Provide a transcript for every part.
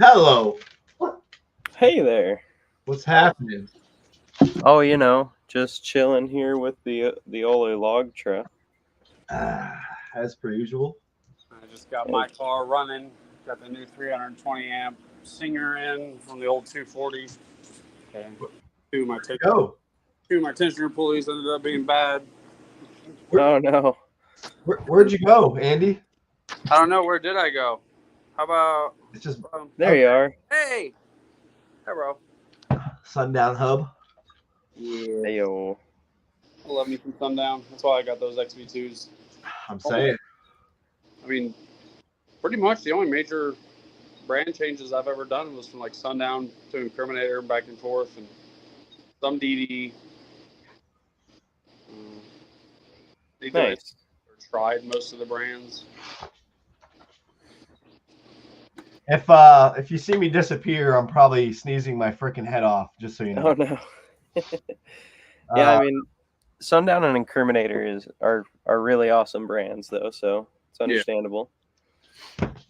Hello. Hey there. What's happening? Oh, just chilling here with the Ole log truck. As per usual. I just got my car running. Got the new 320 amp Singer in from the old 240. Okay. Two of my Go. tensioner pulleys ended up being bad. Oh no. Where'd you go, Andy? I don't know, where did I go? How about It's just There you are. hey, bro. Sundown Hub. Yeah. Hey yo. I love me from Sundown. That's why I got those XV2s. I'm saying. I mean, pretty much the only major brand changes I've ever done was from like Sundown to Incriminator and back and forth, and some DD. Nice. Tried most of the brands. If you see me disappear, I'm probably sneezing my freaking head off. Just so you know. Oh no. Yeah, I mean, Sundown and Incriminator are really awesome brands though, so it's understandable.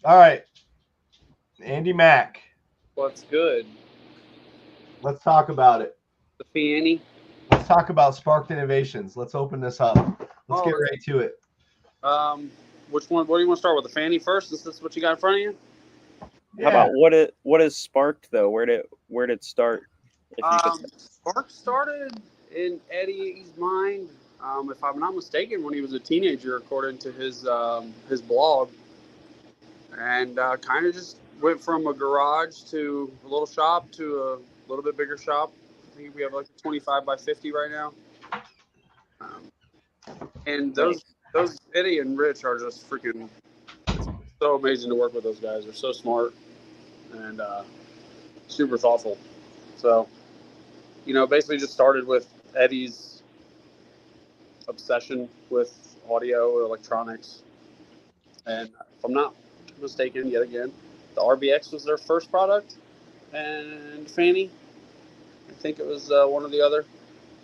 All right, Andy Mack. What's good? Let's talk about it. The Fanny. Let's talk about Sparked Innovations. Let's open this up. Let's get right to it. Which one? What do you want to start with? The Fanny first, since that's what you got in front of you. Yeah. How about what is Sparked though? Where did it start? Sparked started in Eddie's mind, if I'm not mistaken, when he was a teenager, according to his blog, and kind of just went from a garage to a little shop to a little bit bigger shop. I think we have like a 25 by 50 right now, and those Eddie and Rich are just freaking so amazing to work with. Those guys are so smart and super thoughtful. So, basically just started with Eddie's obsession with audio or electronics. And if I'm not mistaken, yet again, the RBX was their first product. And Fanny, I think it was one or the other.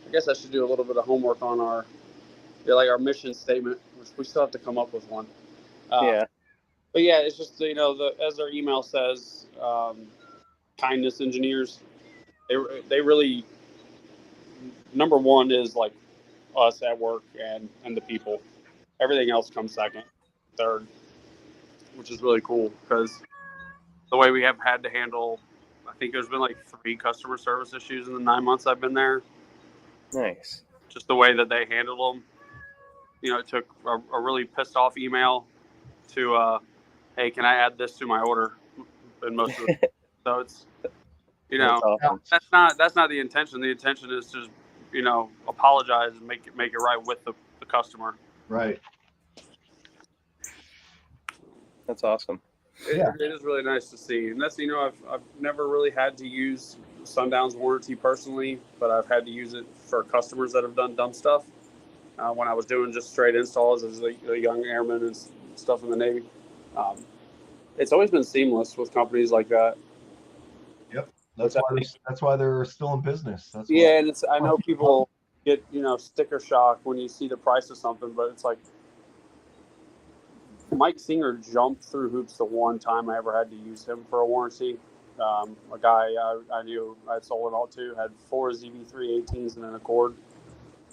I guess I should do a little bit of homework on our mission statement, which we still have to come up with one. Yeah. But yeah, it's just, as their email says, kindness engineers. They really, number one is like us at work and the people. Everything else comes second, third, which is really cool because the way we have had to handle, I think there's been like 3 customer service issues in the 9 months I've been there. Nice. Just the way that they handled them. It took a really pissed off email to, hey, can I add this to my order? And most of it. So it's, awesome. that's not the intention. The intention is to, apologize and make it right with the customer. Right. That's awesome. It is really nice to see, and that's I've never really had to use Sundown's warranty personally, but I've had to use it for customers that have done dumb stuff. When I was doing just straight installs as a young airman and stuff in the Navy, it's always been seamless with companies like that. Yep, that's why they're still in business. And I know people get sticker shock when you see the price of something, but it's like Mike Singer jumped through hoops the one time I ever had to use him for a warranty. A guy I knew I sold it all to had 4 ZV318s and an Accord.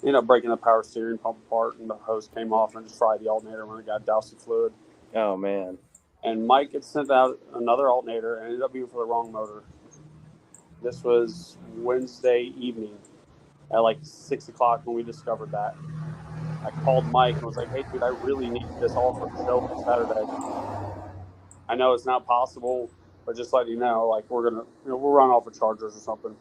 Ended up breaking the power steering pump apart, and the hose came off and just fried the alternator when it got doused in fluid. Oh man! And Mike had sent out another alternator and ended up being for the wrong motor. This was Wednesday evening at like 6 o'clock when we discovered that. I called Mike and was like, hey, dude, I really need this all for the show for Saturday. I know it's not possible, but just let you know, like, we're going to, we'll run off of chargers or something.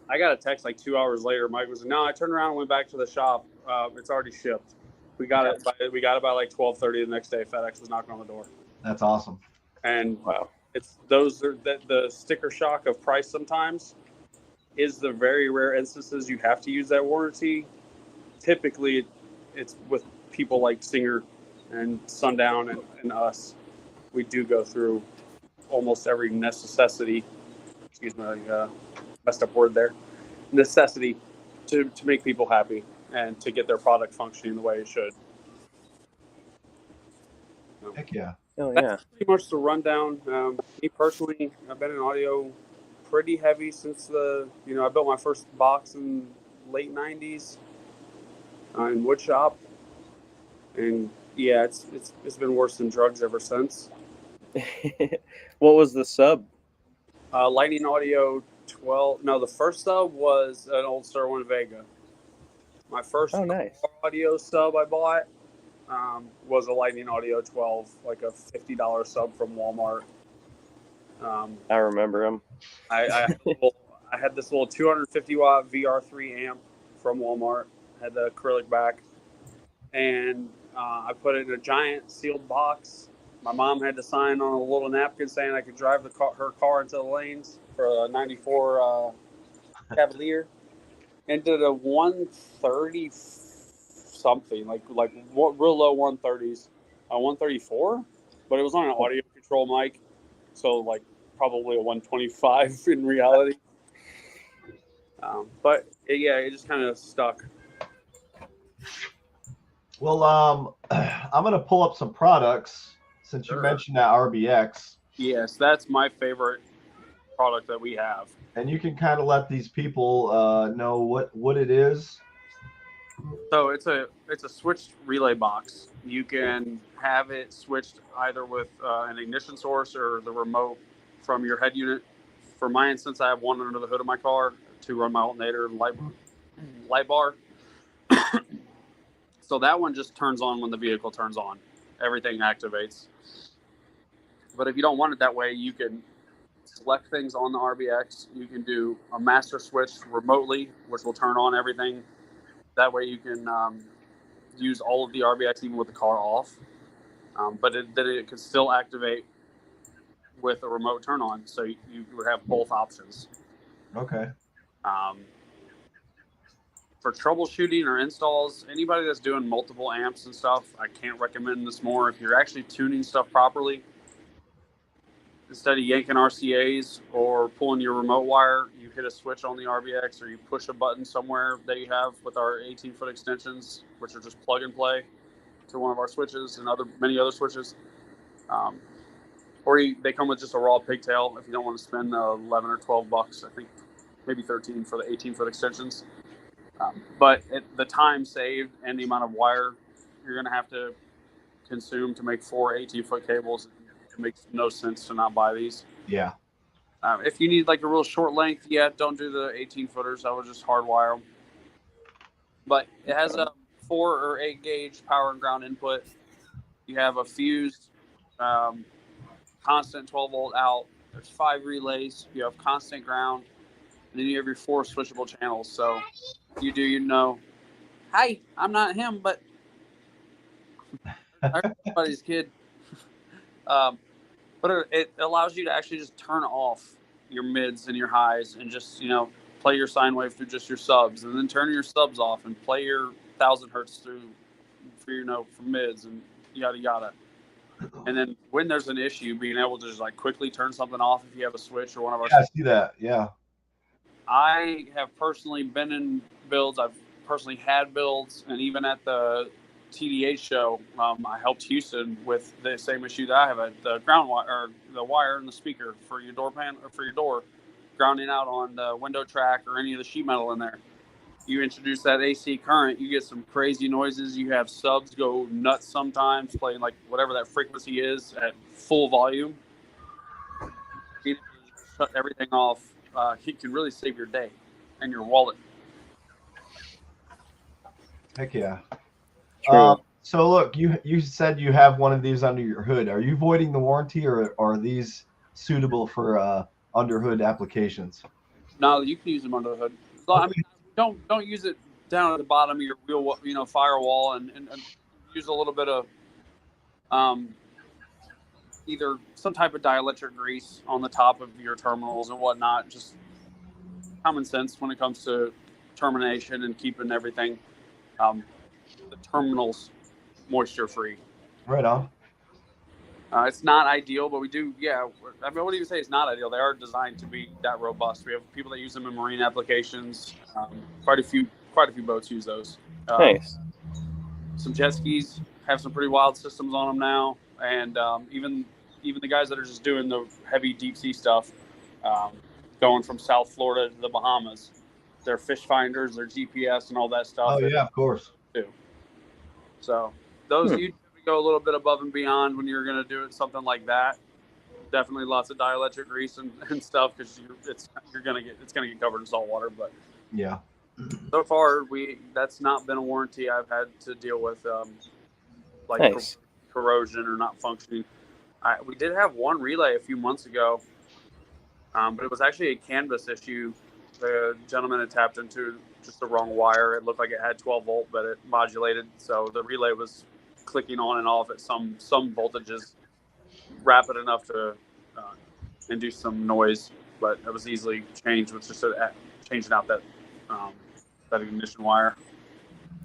I got a text like 2 hours later. Mike was like, no, I turned around and went back to the shop. It's already shipped. We got it by like 12:30 the next day. FedEx was knocking on the door. That's awesome. And wow, the sticker shock of price sometimes is the very rare instances you have to use that warranty. Typically, it's with people like Singer and Sundown and us. We do go through almost every necessity. Excuse me, messed up word there. Necessity to make people happy and to get their product functioning the way it should. Heck yeah. Oh yeah. That's pretty much the rundown. Me personally, I've been in audio pretty heavy since I built my first box in late '90s in wood shop, and yeah, it's been worse than drugs ever since. What was the sub? Lightning Audio 12. No, the first sub was an old Sirwin Vega. My first nice. audio sub I bought was a Lightning Audio 12, like a $50 sub from Walmart. I remember him. I had this little 250 watt VR3 amp from Walmart. Had the acrylic back, and I put it in a giant sealed box. My mom had to sign on a little napkin saying I could drive her car into the lanes for a '94 Cavalier, and did a 130 something, like real low 130s, 134, but it was on an audio control mic, so like probably a 125 in reality. But it just kind of stuck. Well, I'm gonna pull up some products since you Sure. mentioned that RBX, Yes, that's my favorite product that we have. and you can kind of let these people know what it is. So it's a switched relay box. You can have it switched either with an ignition source or the remote from your head unit. For my instance, I have one under the hood of my car to run my alternator and light bar. So that one just turns on when the vehicle turns on. Everything activates. But if you don't want it that way, you can select things on the RBX. You can do a master switch remotely, which will turn on everything. That way you can use all of the RBX even with the car off. But then it can still activate with a remote turn on. So you would have both options. Okay. For troubleshooting or installs, anybody that's doing multiple amps and stuff, I can't recommend this more. If you're actually tuning stuff properly, instead of yanking RCAs or pulling your remote wire, you hit a switch on the RBX or you push a button somewhere that you have with our 18-foot extensions, which are just plug and play to one of our switches and many other switches. Or they come with just a raw pigtail if you don't want to spend 11 or 12 bucks. I think maybe 13 for the 18-foot extensions. But the time saved and the amount of wire you're going to have to consume to make 4 18-foot cables, it makes no sense to not buy these. Yeah. If you need like a real short length, don't do the 18-footers. I would just hardwire them. But it has a 4 or 8 gauge power and ground input. You have a fused constant 12-volt out. There's 5 relays. You have constant ground. And then you have your 4 switchable channels. So you know, hi, I'm not him, but everybody's kid. But it allows you to actually just turn off your mids and your highs and just, play your sine wave through just your subs, and then turn your subs off and play your 1000 hertz through for mids and yada yada. And then when there's an issue, being able to just like quickly turn something off if you have a switch or one of our. Yeah, I see that. Yeah. I have personally been in builds. I've personally had builds, and even at the TDH show, I helped Houston with the same issue that I have at the ground wire, or the wire and the speaker for your door panel or for your door, grounding out on the window track or any of the sheet metal in there. You introduce that AC current, you get some crazy noises. You have subs go nuts sometimes, playing like whatever that frequency is at full volume. You shut everything off. He can really save your day and your wallet. Heck yeah. True. So look, you said you have one of these under your hood. Are you voiding the warranty, or are these suitable for under hood applications? No, you can use them under the hood. So, I mean, don't use it down at the bottom of your wheel, firewall, and use a little bit of either some type of dielectric grease on the top of your terminals and whatnot. Just common sense when it comes to termination and keeping everything the terminals moisture free. Right on. It's not ideal, but we do. Yeah, I mean, I wouldn't even say it's not ideal. They are designed to be that robust. We have people that use them in marine applications. Quite a few boats use those. Nice. Some jet skis have some pretty wild systems on them now. and even the guys that are just doing the heavy deep sea stuff, going from South Florida to the Bahamas, their fish finders, their GPS, and all that stuff. Oh yeah, of course. Too. So those you go a little bit above and beyond when you're going to do it, something like that. Definitely lots of dielectric grease and stuff, because it's going to get covered in salt water. But yeah, so far that's not been a warranty I've had to deal with, like Nice. corrosion or not functioning. We did have one relay a few months ago, but it was actually a canvas issue. The gentleman had tapped into just the wrong wire. It looked like it had 12 volt, but it modulated, so the relay was clicking on and off at some voltages rapid enough to induce some noise, but it was easily changed with just changing out that ignition wire.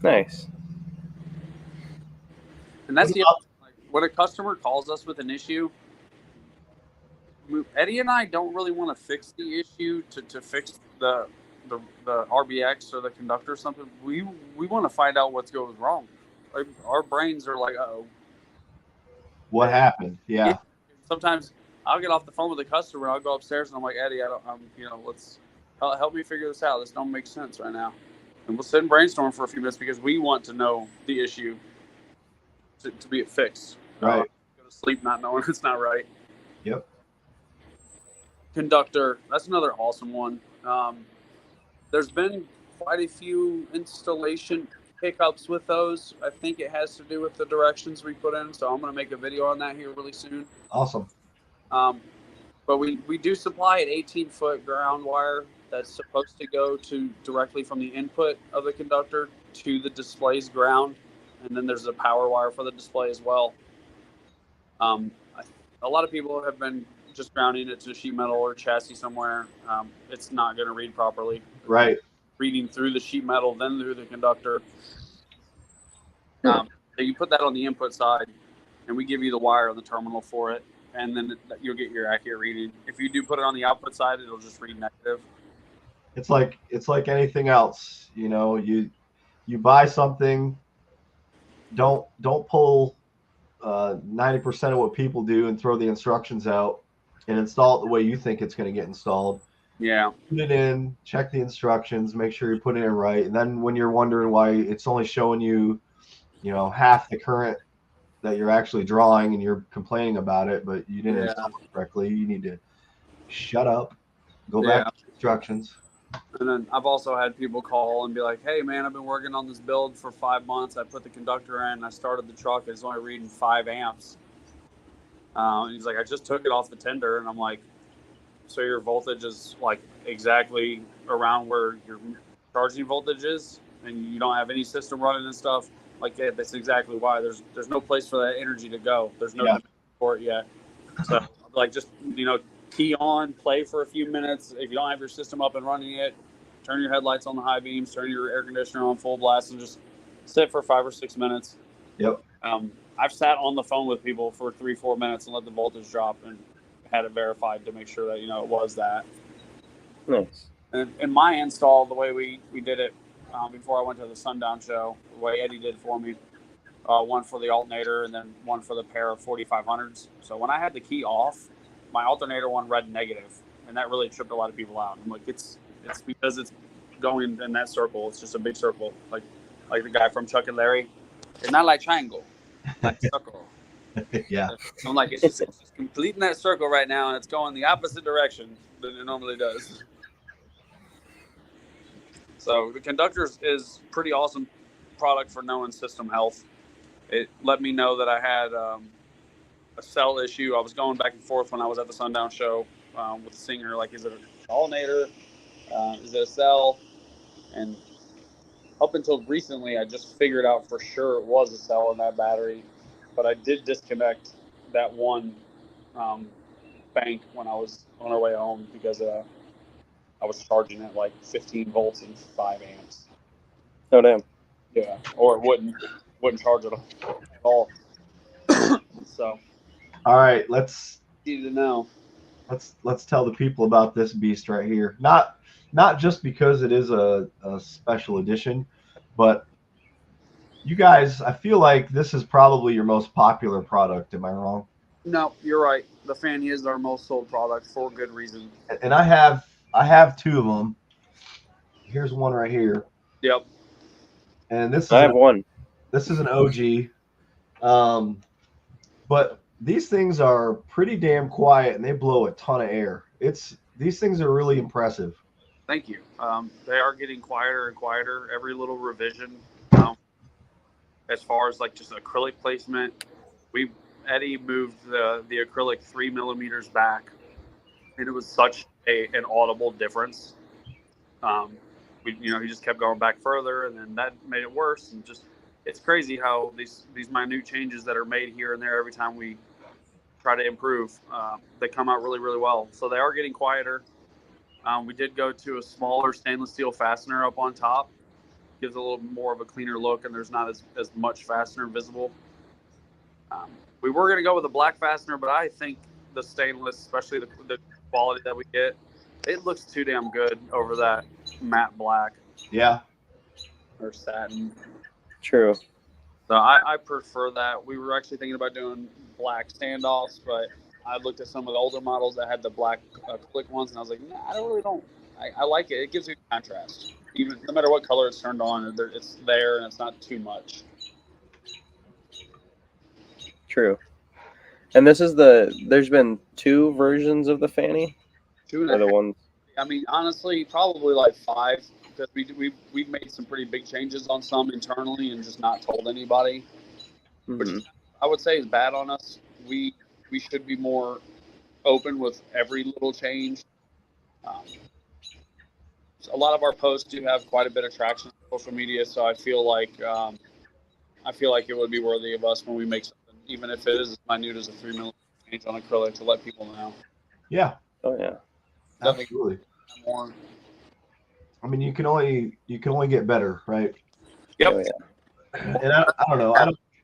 Nice. And that's the like, when a customer calls us with an issue, Eddie and I don't really want to fix the issue to fix the RBX or the conductor or something. We want to find out what's going wrong. Our brains are like, uh-oh. What happened? Yeah. Sometimes I'll get off the phone with a customer, I'll go upstairs and I'm like, Eddie, let's help me figure this out. This don't make sense right now. And we'll sit and brainstorm for a few minutes because we want to know the issue to be fixed. Right. Go to sleep not knowing it's not right. Yep. Conductor, that's another awesome one. There's been quite a few installation hiccups with those. I think it has to do with the directions we put in, so I'm going to make a video on that here really soon. Awesome. But we do supply an 18-foot ground wire that's supposed to go directly from the input of the conductor to the display's ground, and then there's a power wire for the display as well. A lot of people have been just grounding it to sheet metal or chassis somewhere. It's not going to read properly. Right. Reading through the sheet metal, then through the conductor. So you put that on the input side, and we give you the wire on the terminal for it, and then you'll get your accurate reading. If you do put it on the output side, it'll just read negative. It's like anything else. You know, you buy something. Don't pull 90% of what people do and throw the instructions out and install it the way you think it's going to get installed. Yeah. Put it in, check the instructions, make sure you put it in right. And then when you're wondering why it's only showing you, half the current that you're actually drawing and you're complaining about it, but you didn't install it correctly, you need to shut up, go back to the instructions. And then I've also had people call and be like, hey, man, I've been working on this build for 5 months. I put the conductor in. I started the truck. It's only reading 5 amps. And he's like, I just took it off the tender. And I'm like, so your voltage is like exactly around where your charging voltage is, and you don't have any system running and stuff? Like, yeah, that's exactly why. There's no place for that energy to go. There's no demand for it yet. So, like, just, key on, play for a few minutes. If you don't have your system up and running yet, turn your headlights on the high beams, turn your air conditioner on full blast, and just sit for 5 or 6 minutes. Yep. I've sat on the phone with people for 3-4 minutes and let the voltage drop and had it verified to make sure that, it was that. Nice. And in my install, the way we did it before I went to the Sundown show, the way Eddie did for me, one for the alternator and then one for the pair of 4500s. So when I had the key off, my alternator one read negative, and that really tripped a lot of people out. I'm like, it's because it's going in that circle. It's just a big circle, like the guy from Chuck and Larry. It's not like triangle, like circle. Yeah. I'm like, it's just completing that circle right now, and it's going the opposite direction than it normally does. So the conductor is pretty awesome product for knowing system health. It let me know that I had a cell issue. I was going back and forth when I was at the Sundown show with the singer, like, is it an alternator? Is it a cell? And up until recently, I just figured out for sure it was a cell in that battery. But I did disconnect that one bank when I was on our way home because I was charging at like 15 volts and 5 amps. Oh, damn. Yeah, or it wouldn't charge at all. So. All right, let's Easy to know. Let's tell the people about this beast right here. Not just because it is a special edition, but You guys, I feel like this is probably your most popular product. Am I wrong? No, you're right. The Fanny is our most sold product for good reason. And I have two of them. Here's one right here, Yep. and this I is have one. this is an OG. But these things are pretty damn quiet, and they blow a ton of air. These things are really impressive. Thank you. They are getting quieter and quieter. Every little revision, as far as like just acrylic placement, Eddie moved the acrylic 3 millimeters back, and it was such an audible difference. He just kept going back further, and then that made it worse. And just it's crazy how these minute changes that are made here and there every time we try to improve, they come out really really well. So they are getting quieter. We did go to a smaller stainless steel fastener up on top. Gives a little more of a cleaner look, and there's not as much fastener visible. We were going to go with a black fastener, but I think the stainless, especially the quality that we get, it looks too damn good over that matte black Yeah. or satin. True. So I prefer that. We were actually thinking about doing black standoffs, but I looked at some of the older models that had the black click ones, and I was like, nah, I really don't. I like it. It gives you contrast. Even no matter what color it's turned on, it's there and it's not too much. True. And this is there's been two versions of the Fanny. Two and Or a the half. one. I mean, honestly, probably like 5 because we've made some pretty big changes on some internally and just not told anybody, which I would say is bad on us. We should be more open with every little change. So a lot of our posts do have quite a bit of traction on social media, so I feel like it would be worthy of us when we make something, even if it is as minute as a 3 millimeter change on acrylic, to let people know. Yeah. Oh yeah. Absolutely. More. I mean, you can only get better, right? Yep. Oh yeah. And I don't know.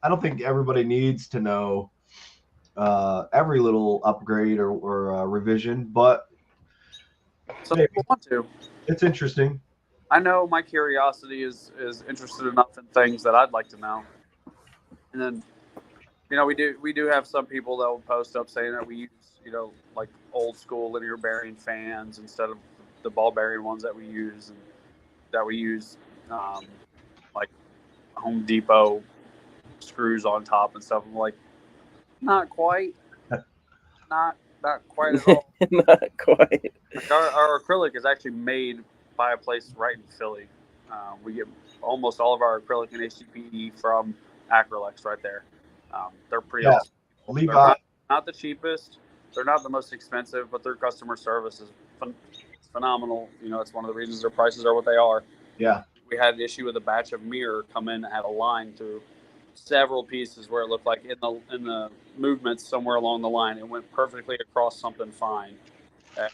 I don't think everybody needs to know every little upgrade or revision, but Some maybe people want to. it's interesting. I know my curiosity is interested enough in things that I'd like to know. And then, we do have some people that will post up saying that we use, like old school linear bearing fans instead of the ball bearing ones that we use, and that we use like Home Depot screws on top and stuff. I'm like, not quite, not quite at all. Not quite. Like our acrylic is actually made by a place right in Philly. We get almost all of our acrylic and HDPE from Acrylex right there. They're pretty awesome. Levi. They're not the cheapest. They're not the most expensive, but their customer service is phenomenal. It's one of the reasons their prices are what they are. Yeah. We had an issue with a batch of mirror come in that had a line through several pieces where it looked like in the movements somewhere along the line it went perfectly across something fine. And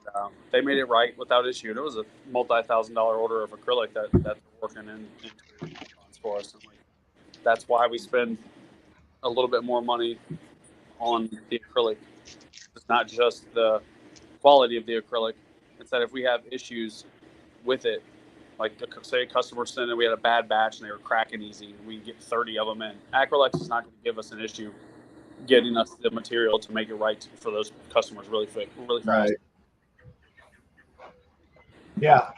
they made it right without issue. And it was a multi-$1,000 order of acrylic that they're working into for us. And that's why we spend a little bit more money on the acrylic. It's not just the quality of the acrylic. It's that if we have issues with it, like say a customer sent in, we had a bad batch and they were cracking easy, and we get 30 of them in. Acrylex is not going to give us an issue getting us the material to make it right for those customers really fast. Right. Yeah.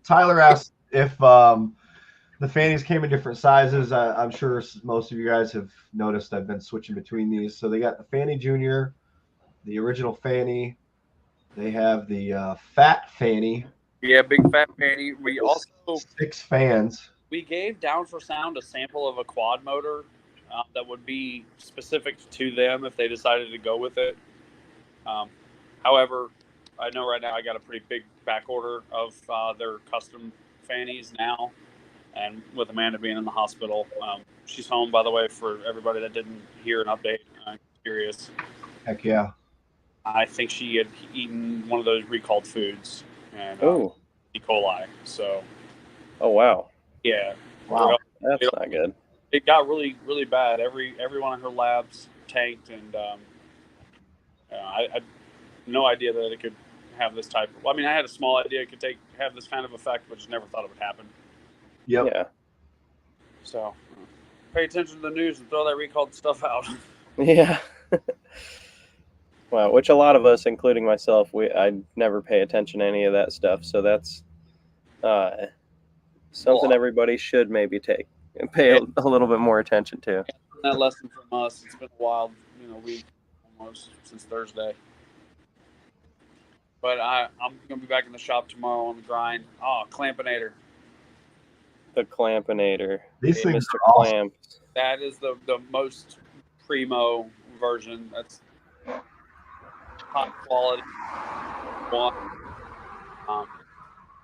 Tyler asked if the Fannies came in different sizes. I'm sure most of you guys have noticed I've been switching between these. So they got the Fanny Junior, the original Fanny. They have the Fat Fanny. Yeah, big fat Fanny. We also 6 fans. We gave Down for Sound a sample of a quad motor that would be specific to them if they decided to go with it. However, I know right now I got a pretty big back order of their custom Fannies now, and with Amanda being in the hospital, she's home, by the way, for everybody that didn't hear an update. I'm curious. Heck yeah. I think she had eaten one of those recalled foods, and E. coli. So. Oh wow. Yeah. Wow. That's not good. It got really, really bad. Every one of her labs tanked, and I had no idea that it could have this type of. I mean, I had a small idea it could have this kind of effect, but just never thought it would happen. Yep. Yeah. So, pay attention to the news and throw that recalled stuff out. Yeah. Wow, which a lot of us, including myself, I never pay attention to any of that stuff. So that's something everybody should maybe pay a little bit more attention to. That lesson from us. It's been a wild, week almost since Thursday. But I'm gonna be back in the shop tomorrow on the grind. Oh, Clampinator. The Clampinator. These things Mr. are awesome. Clamp. That is the most primo version. That's hot quality one.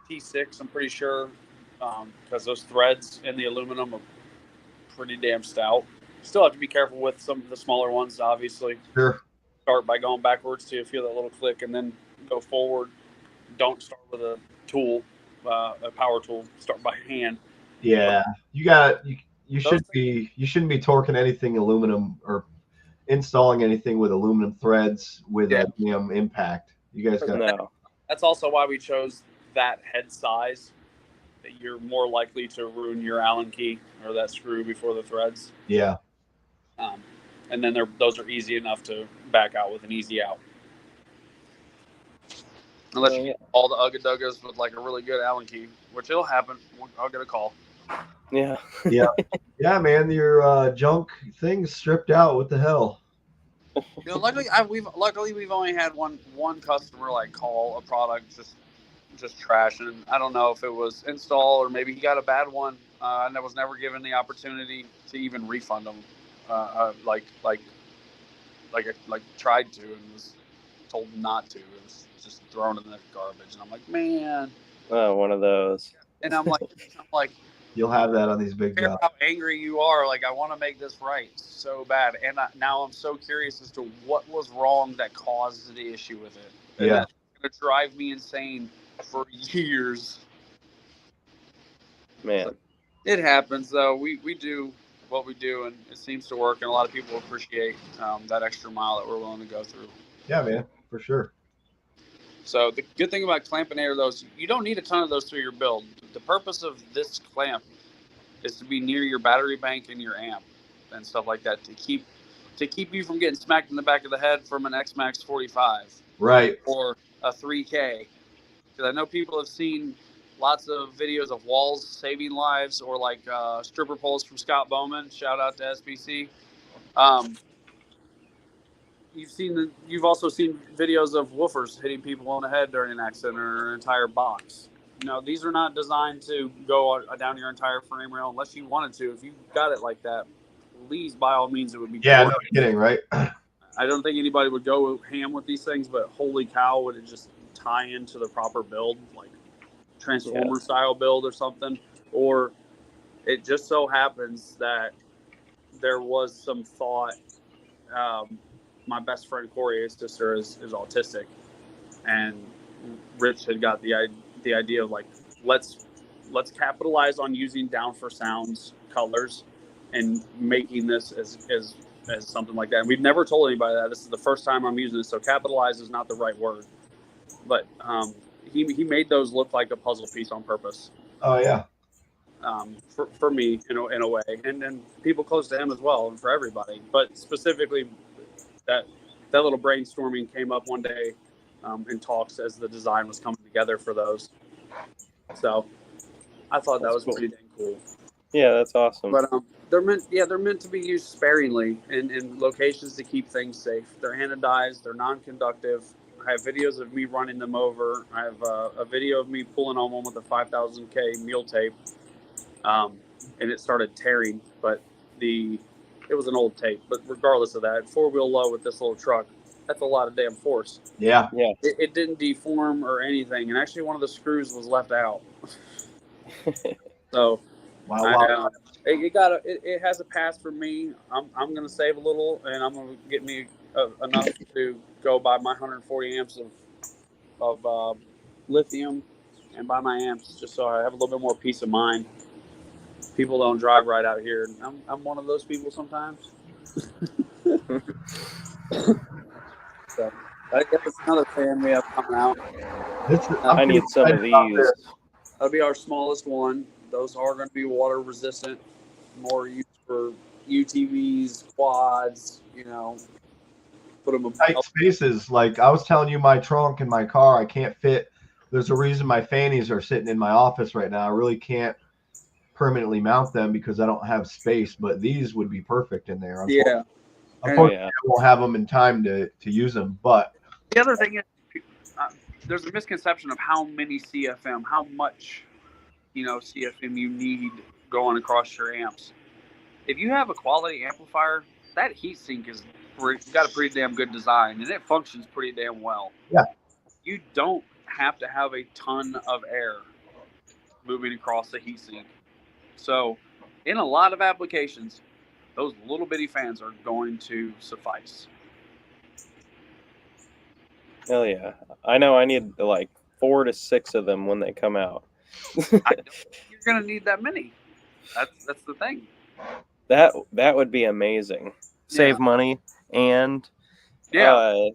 T6, I'm pretty sure, because those threads in the aluminum are pretty damn stout. Still have to be careful with some of the smaller ones, obviously. Sure. Start by going backwards till you feel that little click, and then go forward. Don't start with a tool, a power tool. Start by hand. Yeah, you shouldn't be torquing anything aluminum or installing anything with aluminum threads with a impact. You guys got no. That's also why we chose that head size. That you're more likely to ruin your Allen key or that screw before the threads. Yeah. And then those are easy enough to back out with an easy out. Unless you get all the Ugga Duggas with like a really good Allen key, which it'll happen. I'll get a call. Yeah. Yeah, man. Your junk thing's stripped out. What the hell? Luckily we've only had one customer like call a product just trash, and I don't know if it was install or maybe he got a bad one, and I was never given the opportunity to even refund them. Tried to and was told not to. It was just thrown in the garbage, and I'm like, man. Oh, one of those. And I'm like, you'll have that on these big jobs. How angry you are! Like I want to make this right so bad, and now I'm so curious as to what was wrong that caused the issue with it. And that's gonna drive me insane for years. Man, so it happens though. We do what we do, and it seems to work, and a lot of people appreciate that extra mile that we're willing to go through. Yeah, man, for sure. So the good thing about Clampinator, though, is you don't need a ton of those through your build. The purpose of this clamp is to be near your battery bank and your amp and stuff like that to keep you from getting smacked in the back of the head from an X-Max 45, right, or a 3K. Because I know people have seen lots of videos of walls saving lives, or like stripper poles from Scott Bowman. Shout out to SBC. You've also seen videos of woofers hitting people on the head during an accident or an entire box. These are not designed to go down your entire frame rail unless you wanted to. If you got it like that, please, by all means, it would be no kidding, right? I don't think anybody would go ham with these things, but holy cow, would it just tie into the proper build, like Transformer style build or something. Or it just so happens that there was some thought. My best friend Corey, his sister, is autistic, and Rich had got the idea of like, let's capitalize on using Down for Sounds colors and making this as something like that. And we've never told anybody that. This is the first time I'm using this, so capitalize is not the right word. But he made those look like a puzzle piece on purpose. Oh yeah. For me in a way, and then people close to him as well, and for everybody. But specifically, that little brainstorming came up one day in talks as the design was coming together for those. So I thought that was pretty dang cool. Yeah, that's awesome. But they're meant to be used sparingly in locations to keep things safe. They're anodized. They're non-conductive. I have videos of me running them over. I have a video of me pulling on one with a 5000K mule tape, and it started tearing. But it was an old tape. But regardless of that, 4-wheel low with this little truck, that's a lot of damn force. Yeah. It didn't deform or anything, and actually one of the screws was left out. So, wow. It has a pass for me. I'm gonna save a little, and I'm gonna get me enough to go buy my 140 amps of lithium and buy my amps, just so I have a little bit more peace of mind. People don't drive right out here. I'm one of those people sometimes. So I guess it's another fan we have coming out. I need some of these. That'll be our smallest one. Those are going to be water resistant, more used for UTVs, quads, put them Tight spaces. Like I was telling you, my trunk in my car, I can't fit. There's a reason my fannies are sitting in my office right now. I really can't permanently mount them because I don't have space, but these would be perfect in there. Yeah. Unfortunately, I won't have them in time to use them. But the other thing is, there's a misconception of how many CFM, how much, CFM you need going across your amps. If you have a quality amplifier, that heatsink is got a pretty damn good design, and it functions pretty damn well. Yeah. You don't have to have a ton of air moving across the heatsink. So, in a lot of applications, those little bitty fans are going to suffice. Hell yeah. I know I need like 4 to 6 of them when they come out. I don't think you're going to need that many. That's the thing. That would be amazing. Save money and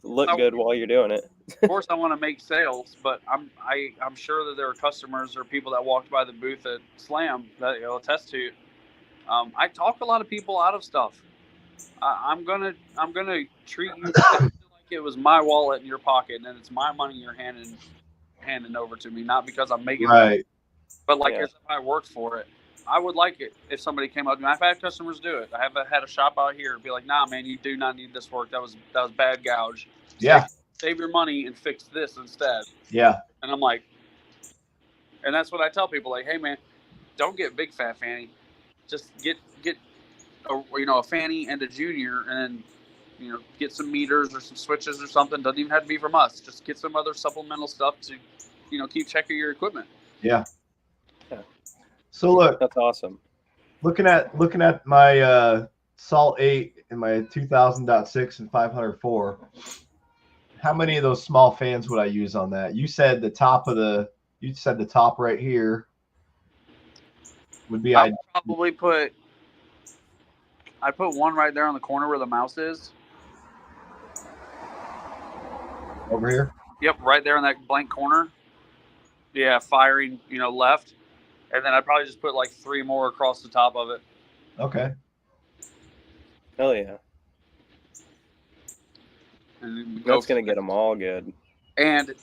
look good while you're doing it. Of course, I want to make sales, but I'm sure that there are customers or people that walked by the booth at Slam that attest to. I talk a lot of people out of stuff. I'm gonna treat you like it was my wallet in your pocket and it's my money you're handing over to me, not because I'm making right. it, but like as if I worked for it. I would like it if somebody came up to me. I've had customers do it. I have had a shop out here be like, "Nah, man, you do not need this work. That was bad gouge. Save your money and fix this instead." Yeah. And I'm like, and that's what I tell people. Like, hey, man, don't get big fat fanny. Just get a fanny and a junior, and get some meters or some switches or something. Doesn't even have to be from us. Just get some other supplemental stuff to keep checking your equipment. Yeah. So look, that's awesome. Looking at my Salt 8 and my 2000.6 and 504. How many of those small fans would I use on that? You said the top right here would be. I'd probably put one right there on the corner where the mouse is. Over here? Yep, right there in that blank corner. Yeah, firing, left. And then I'd probably just put like 3 more across the top of it. Okay. Hell yeah. And that's going to get them all good. And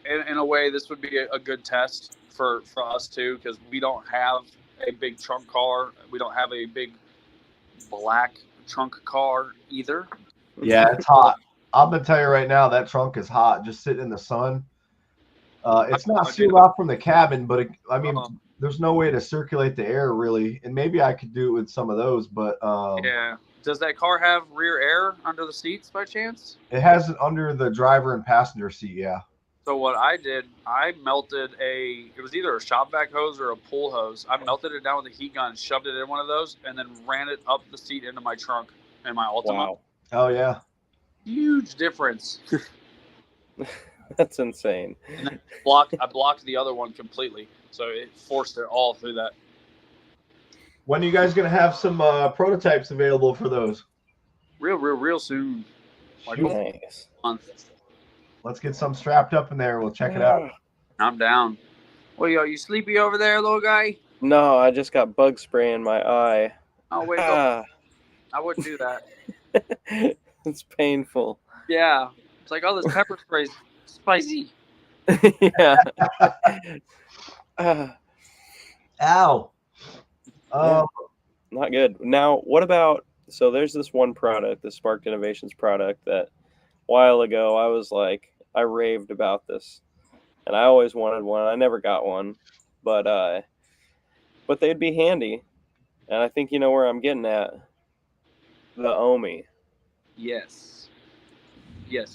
in a way, this would be a good test for us too, because we don't have a big trunk car. We don't have a big black trunk car either. Yeah, it's hot. I'm going to tell you right now, that trunk is hot, just sitting in the sun. It's not sealed off from the cabin, but there's no way to circulate the air really. And maybe I could do it with some of those, but yeah. Does that car have rear air under the seats by chance? It has it under the driver and passenger seat, yeah. So what I did, I melted it was either a shop vac hose or a pull hose. I melted it down with a heat gun, shoved it in one of those, and then ran it up the seat into my trunk in my Altima. Wow. Oh yeah. Huge difference. That's insane. And then I blocked the other one completely, so it forced it all through that. When are you guys gonna have some prototypes available for those? Real soon. Like nice. a month. Let's get some strapped up in there. We'll check it out. I'm down. Well, are you sleepy over there, little guy? No, I just got bug spray in my eye. Oh wait, I wouldn't do that. It's painful. Yeah, it's like, oh, this pepper spray's spicy. Yeah. Ow. Not good. Now, what about, so there's this one product, the Sparked Innovations product that a while ago I was like, I raved about this and I always wanted one. I never got one, but they'd be handy. And I think you know where I'm getting at. The Omi. Yes.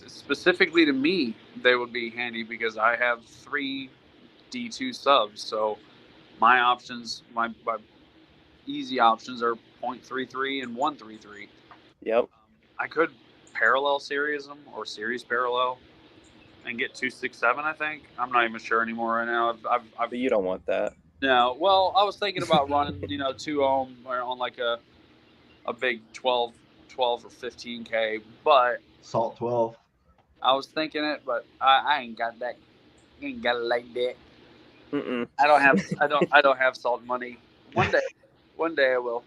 Specifically to me, they would be handy because I have 3 D2 subs. So my options, my easy options are 0.33 and 133. Yep. I could parallel series them or series parallel and get 267. I think I'm not even sure anymore right now. But you don't want that. No. Well, I was thinking about running 2 ohm on like a big 12 or 15K, but Salt 12. I was thinking it, but I ain't got that. Ain't got it like that. Mm-mm. I don't have salt money. One day I will.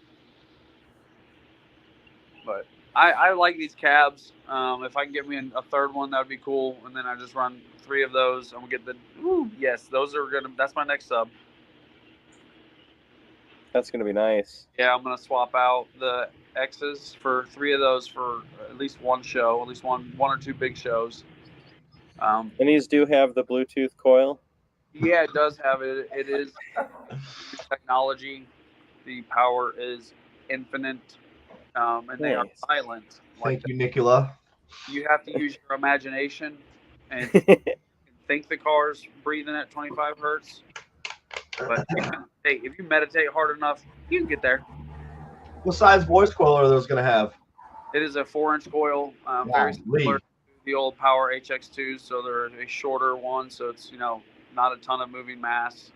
But I like these cabs. If I can get me a third one, that would be cool. And then I just run 3 of those. I'm gonna get the. Ooh, yes, those are gonna. That's my next sub. That's gonna be nice. Yeah, I'm gonna swap out the X's for 3 of those for at least one show, at least one or 2 big shows. And these do have the Bluetooth coil. Yeah, it does have it. It is technology. The power is infinite, and they are Nice. silent. Thank you, Nicola. You have to use your imagination and think the car's breathing at 25 hertz. But if you meditate hard enough, you can get there. What size voice coil are those going to have? It is a 4-inch coil, very similar to the old Power HX2s. So they're a shorter one, so it's not a ton of moving mass.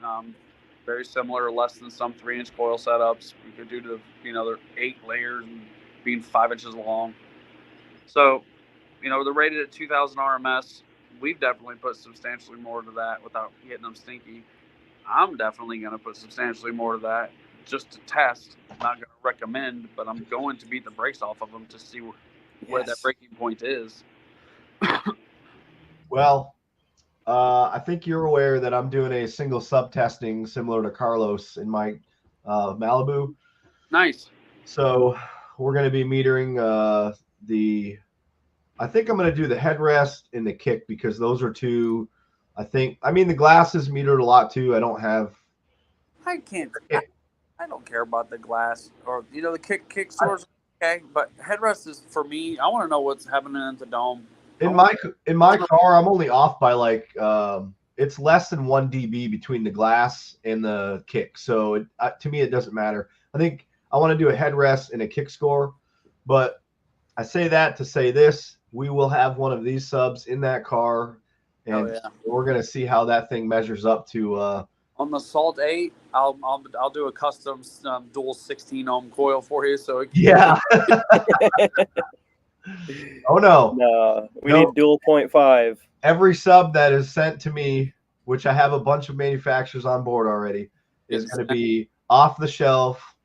Very similar, less than some 3-inch coil setups. You could do to they're 8 layers and being 5 inches long. So they're rated at 2,000 RMS. We've definitely put substantially more to that without getting them stinky. I'm definitely going to put substantially more to that just to test. I'm not going to recommend, but I'm going to beat the brakes off of them to see where that breaking point is. Well, I think you're aware that I'm doing a single sub testing similar to Carlos in my Malibu. Nice. So we're going to be metering I think I'm going to do the headrest and the kick because those are two. The glass is metered a lot too. I don't care about the glass or the kick stores. Okay, but headrest is for me. I want to know what's happening in the dome. In my car, I'm only off by it's less than 1 dB between the glass and the kick. So to me, it doesn't matter. I think I want to do a headrest and a kick score, but I say that to say this: we will have one of these subs in that car, and we're gonna see how that thing measures up to. On the Salt 8, I'll do a custom dual 16 ohm coil for you. So yeah. Oh no! No, we need dual 0.5. Every sub that is sent to me, which I have a bunch of manufacturers on board already, is going to be off the shelf,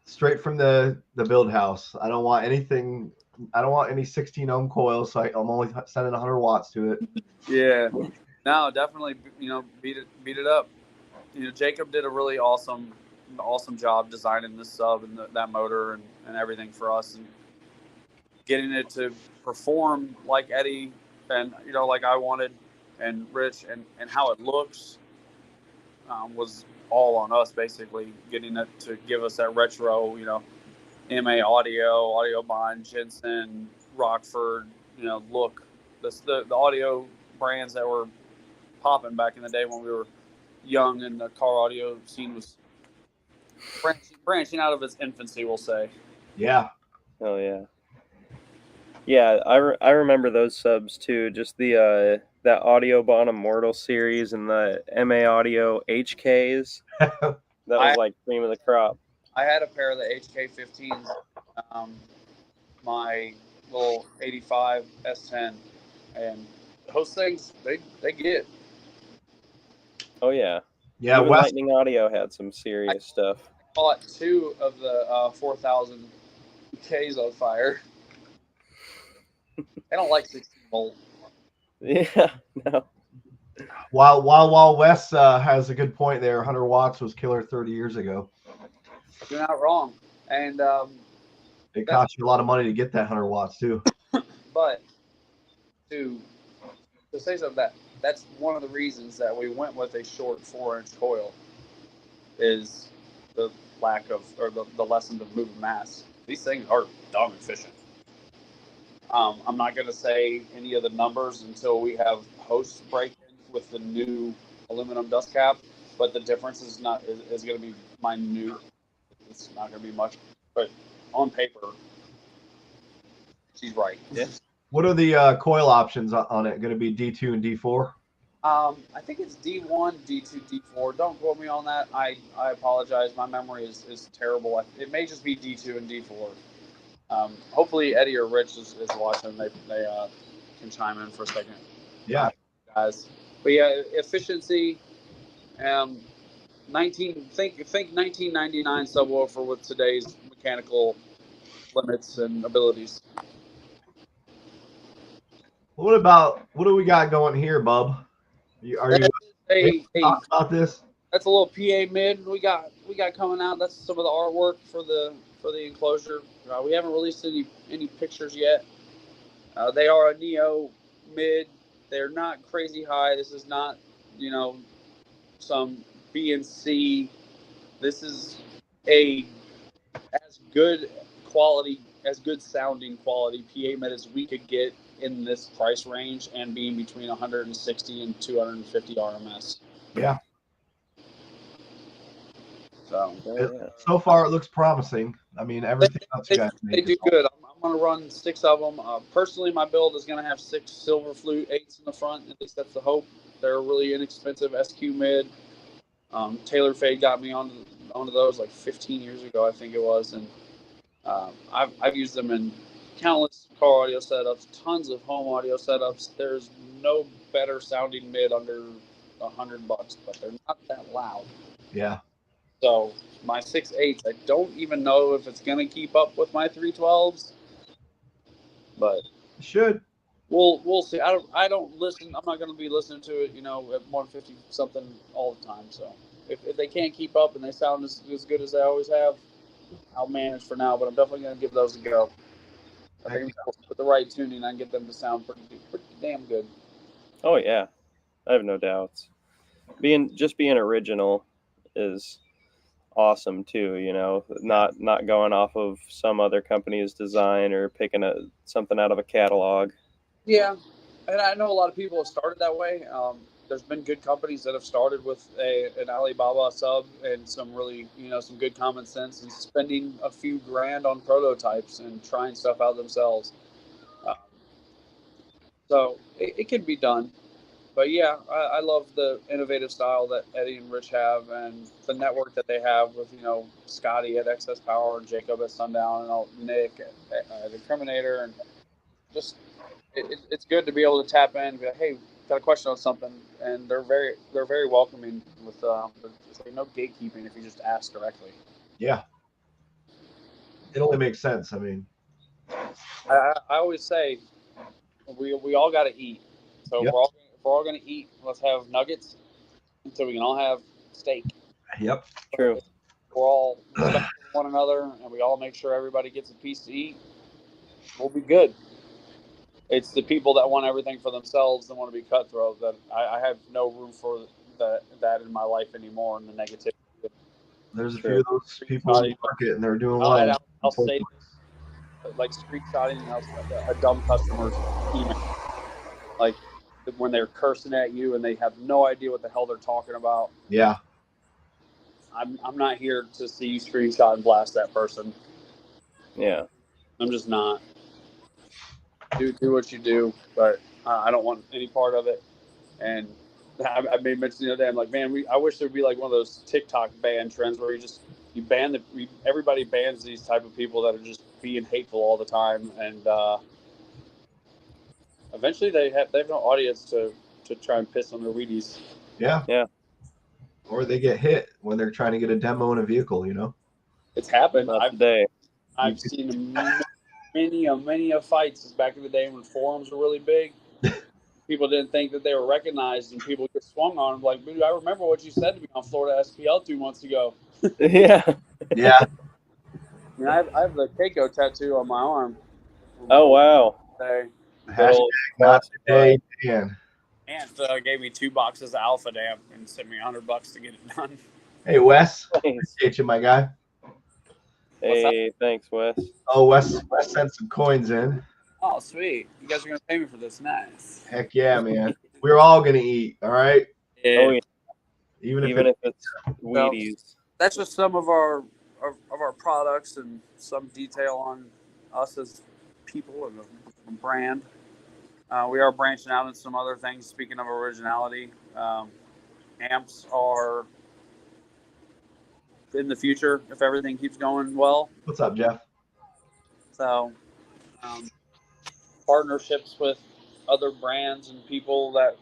straight from the build house. I don't want anything. I don't want any 16 ohm coils, so I'm only sending 100 watts to it. Yeah, no, definitely. Beat it up. Jacob did a really awesome job designing this sub and that motor and everything for us, and getting it to perform like Eddie and like I wanted, and Rich, and how it looks was all on us, basically getting it to give us that retro MA Audio Bond, Jensen, Rockford look. The audio brands that were popping back in the day when we were young and the car audio scene was branching out of its infancy, we'll say. Yeah. Oh yeah. Yeah, I remember those subs too. Just the that Audio Bond Immortal series and the MA Audio HKs. That was like cream of the crop. I had a pair of the HK15s, my little 85 S10, and those things they get. Oh yeah. Yeah. Even Lightning Audio had some serious stuff. I bought 2 of the 4,000 Ks on fire. I don't like 16 volt. Yeah, no. While Wild West has a good point there, 100 watts was killer 30 years ago. You're not wrong, and it cost you a lot of money to get that 100 watts too. But to say something that's one of the reasons that we went with a short 4-inch coil is the lack of or the lesson of moving mass. These things are dumb efficient. I'm not going to say any of the numbers until we have host break-ins with the new aluminum dust cap, but the difference is going to be minute. It's not going to be much, but on paper, she's right. Yeah. What are the coil options on it? Going to be D2 and D4? I think it's D1, D2, D4. Don't quote me on that. I apologize. My memory is terrible. It may just be D2 and D4. Hopefully Eddie or Rich is watching. They can chime in for a second. Yeah, guys. But yeah, efficiency. Think 1999 subwoofer with today's mechanical limits and abilities. What do we got going here, bub? Are you talk about this? That's a little PA mid we got coming out. That's some of the artwork for the enclosure. We haven't released any pictures yet. They are a Neo mid. They're not crazy high. This is not, some B and C. This is a as good sounding quality PA mid as we could get in this price range and being between 160 and 250 RMS. Yeah. So, so far it looks promising. I mean, everything else you guys they do good. I'm going to run 6 of them. Personally, my build is going to have 6 Silver Flute 8s in the front. At least that's the hope. They're a really inexpensive SQ mid. Taylor Fade got me onto those like 15 years ago, I think it was, and I've used them in countless car audio setups, tons of home audio setups. There's no better sounding mid under $100, but they're not that loud. Yeah. So my 6.8s, I don't even know if it's gonna keep up with my 312s, but it should. We'll see. I don't listen. I'm not gonna be listening to it, at 150 something all the time. So if they can't keep up and they sound as good as they always have, I'll manage for now. But I'm definitely gonna give those a go. I think with the right tuning, I can get them to sound pretty damn good. Oh yeah, I have no doubts. Being original is awesome too. Not going off of some other company's design or picking something out of a catalog. Yeah, and I know a lot of people have started that way. There's been good companies that have started with an Alibaba sub and some really, some good common sense and spending a few grand on prototypes and trying stuff out themselves. So it can be done. But yeah, I love the innovative style that Eddie and Rich have and the network that they have with, Scotty at Excess Power and Jacob at Sundown and Nick at Incriminator. And just, it's good to be able to tap in and be like, hey, got a question on something. And they're very welcoming with, there's like no gatekeeping if you just ask directly. Yeah. It only makes sense. I mean, I always say we all got to eat. So yep. if we're all going to eat, let's have nuggets so we can all have steak. Yep. True. We're all respecting one another and we all make sure everybody gets a piece to eat. We'll be good. It's the people that want everything for themselves that want to be cutthroat that I have no room for that in my life anymore, and the negativity. There's a few of those people in the market and they're doing well. I'll say this, like screenshotting a dumb customer's email. Like when they're cursing at you and they have no idea what the hell they're talking about. Yeah. I'm not here to see you screenshot and blast that person. Yeah. I'm just not. Do what you do, but I don't want any part of it. And I made mention the other day, I'm like, man, I wish there'd be like one of those TikTok ban trends where everybody bans these type of people that are just being hateful all the time, and eventually they have no audience to try and piss on their Wheaties. Yeah. Yeah. Or they get hit when they're trying to get a demo in a vehicle, It's happened. I've seen many fights back in the day when forums were really big. People didn't think that they were recognized, and people get swung on them. Like, dude, I remember what you said to me on Florida SPL 2 months ago. Yeah. Yeah. I mean, I have the Keiko tattoo on my arm. Oh wow. Not today, Dan. And gave me 2 boxes of Alpha Damp and sent me $100 to get it done. Hey Wes, appreciate you, my guy. Hey, thanks, Wes. Oh, Wes sent some coins in. Oh, sweet. You guys are going to pay me for this. Nice. Heck yeah, man. We're all going to eat, all right? Yeah. Oh, yeah. Even if it's Wheaties. That's just some of our products and some detail on us as people and the brand. We are branching out into some other things. Speaking of originality, amps are in the future if everything keeps going well. What's up, Jeff? So, partnerships with other brands and people that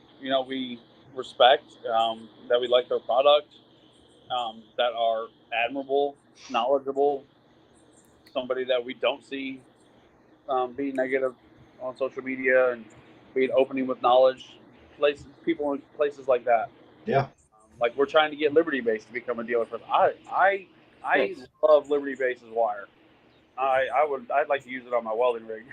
we respect, that we like their product, that are admirable, knowledgeable. somebody that we don't see being negative on social media and being opening with knowledge, people in places like that. Yeah. Like we're trying to get Liberty Base to become a dealer for. I love Liberty Base's wire. I'd like to use it on my welding rig.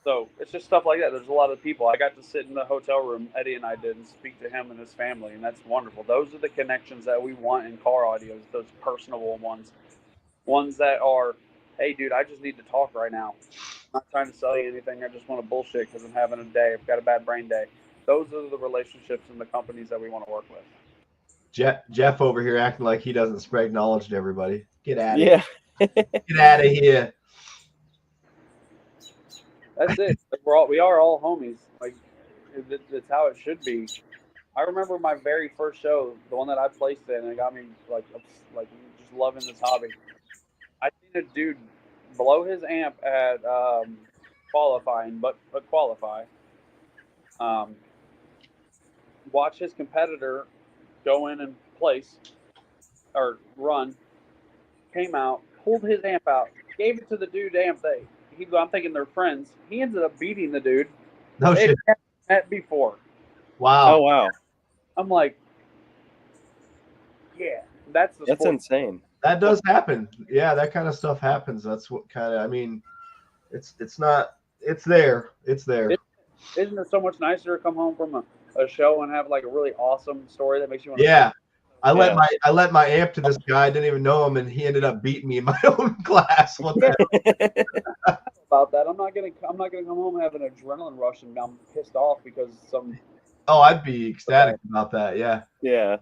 So it's just stuff like that. There's a lot of people. I got to sit in the hotel room, Eddie and I did, and speak to him and his family, and that's wonderful. Those are the connections that we want in car audios, those personable ones that are, hey, dude, I just need to talk right now. I'm not trying to sell you anything. I just want to bullshit because I'm having a day. I've got a bad brain day. Those are the relationships and the companies that we want to work with. Jeff over here acting like he doesn't spread knowledge to everybody. Get out of Yeah. here. Get out of here. That's it. We are all homies. Like that's how it should be. I remember my very first show, the one that I placed in, and it got me like just loving this hobby. I seen a dude blow his amp at qualifying, but qualify. Watch his competitor go in and place or run. Came out, pulled his amp out, gave it to the dude amp that I'm thinking they're friends. He ended up beating the dude. No They shit. had met before. Wow. Oh wow, I'm like, yeah, that's the that's sport. insane. That does happen. Yeah, that kind of stuff happens. That's what kind of, I mean, it's there. It's there. Isn't it so much nicer to come home from a show and have like a really awesome story that makes you want to Yeah. I Yeah. let my amp to this guy. I didn't even know him, and he ended up beating me in my own class. What the hell? about that? I'm not gonna come home having an adrenaline rush and I'm pissed off because Oh, I'd be ecstatic about that. Yeah. Yeah,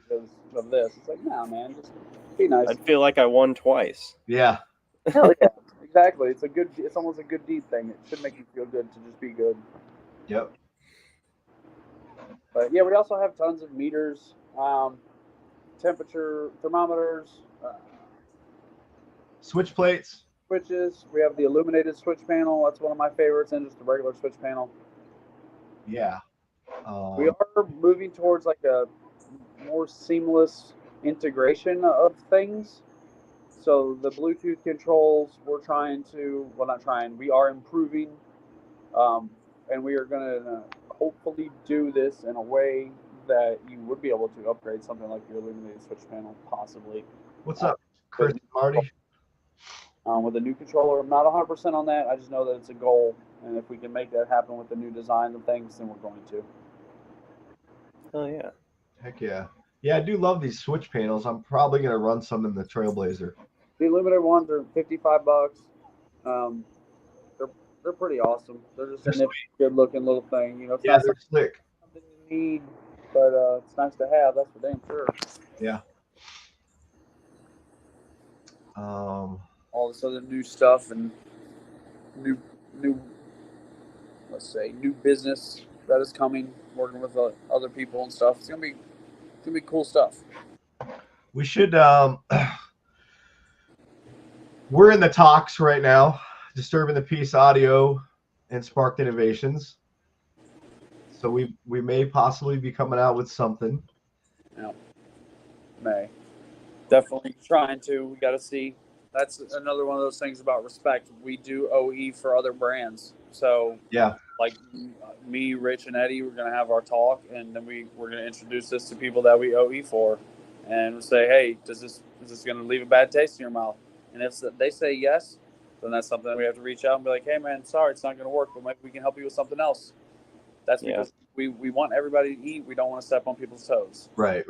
because of this. It's like, nah, man, just be nice. I'd feel like I won twice. Yeah. Hell yeah, exactly. It's almost a good deed thing. It should make you feel good to just be good. Yep. But yeah, we also have tons of meters, temperature thermometers, Switch plates. switches. We have the illuminated switch panel. That's one of my favorites, and just the regular switch panel. Yeah. We are moving towards like a more seamless integration of things. So the Bluetooth controls, we are improving, and we are going to hopefully do this in a way that you would be able to upgrade something like your illuminated switch panel, possibly. What's up, Chris and Marty? With a new controller, I'm not 100% on that. I just know that it's a goal, and if we can make that happen with the new design of things, then we're going to. Oh yeah. Heck yeah. Yeah, I do love these switch panels. I'm probably going to run some in the Trailblazer. The limited ones are $55. They're pretty awesome. They're just a good looking little thing. You know, it's Yeah, not they're slick. something you need, but it's nice to have. That's for damn sure. Yeah. All this other new stuff and new let's say new business that is coming. Working with other people and stuff. It's gonna be cool stuff. We should. We're in the talks right now. Disturbing the Peace Audio and Sparked Innovations. So we may possibly be coming out with something. Yeah. May. Definitely trying to. We got to see. That's another one of those things about respect. We do OE for other brands. So yeah, like me, Rich, and Eddie, we're going to have our talk, and then we're going to introduce this to people that we OE for, and we'll say, hey, is this going to leave a bad taste in your mouth? And if they say yes, then that's something we have to reach out and be like, hey, man, sorry, it's not going to work, but maybe we can help you with something else. That's because we want everybody to eat. We don't want to step on people's toes. Right.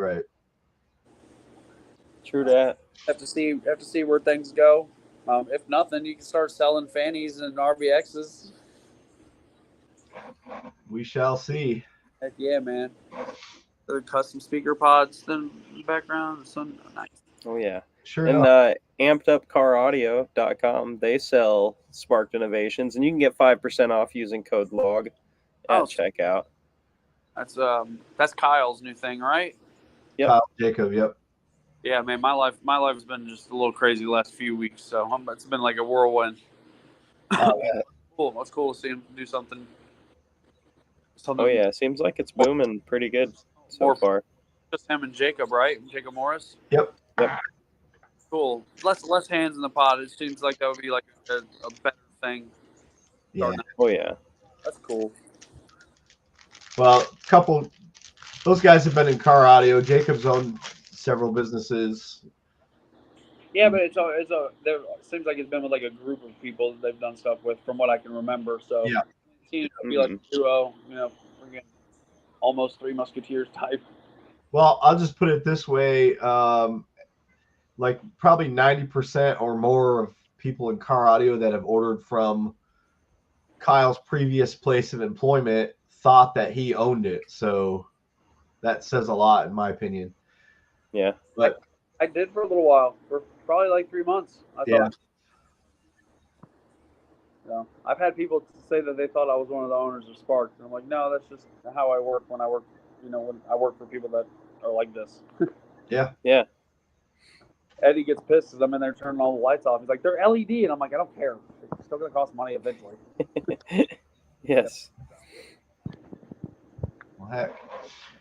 True that. Have to see where things go. If nothing, you can start selling fannies and RVXs. We shall see. Heck yeah, man. The custom speaker pods in the background. So nice. Oh yeah. Sure. And ampedupcaraudio.com, they sell Sparked Innovations, and you can get 5% off using code LOG at checkout. That's Kyle's new thing, right? Yep. Kyle Jacob, yep. Yeah, man, my life has been just a little crazy the last few weeks, so it's been like a whirlwind. Cool. It's cool to see him do something. Oh yeah, seems like it's booming pretty good so far. Just him and Jacob, right? Jacob Morris. Yep. cool. Less hands in the pot. It seems like that would be like a better thing. Yeah. Oh yeah. That's cool. Well, those guys have been in car audio. Jacob's owned several businesses. Yeah, but it seems like it's been with like a group of people that they've done stuff with, from what I can remember. So Yeah. it seems to be like a duo, freaking almost Three Musketeers type. Well, I'll just put it this way. Like probably 90% or more of people in car audio that have ordered from Kyle's previous place of employment thought that he owned it. So that says a lot, in my opinion. Yeah. But I did for a little while, for probably like 3 months. I Yeah. thought. I've had people say that they thought I was one of the owners of Spark, and I'm like, no, that's just how I work when I work. When I work for people that are like this. Yeah. Yeah. Eddie gets pissed because I'm in there turning all the lights off. He's like, they're LED, and I'm like, I don't care. It's still gonna cost money eventually. Yes. Well, heck.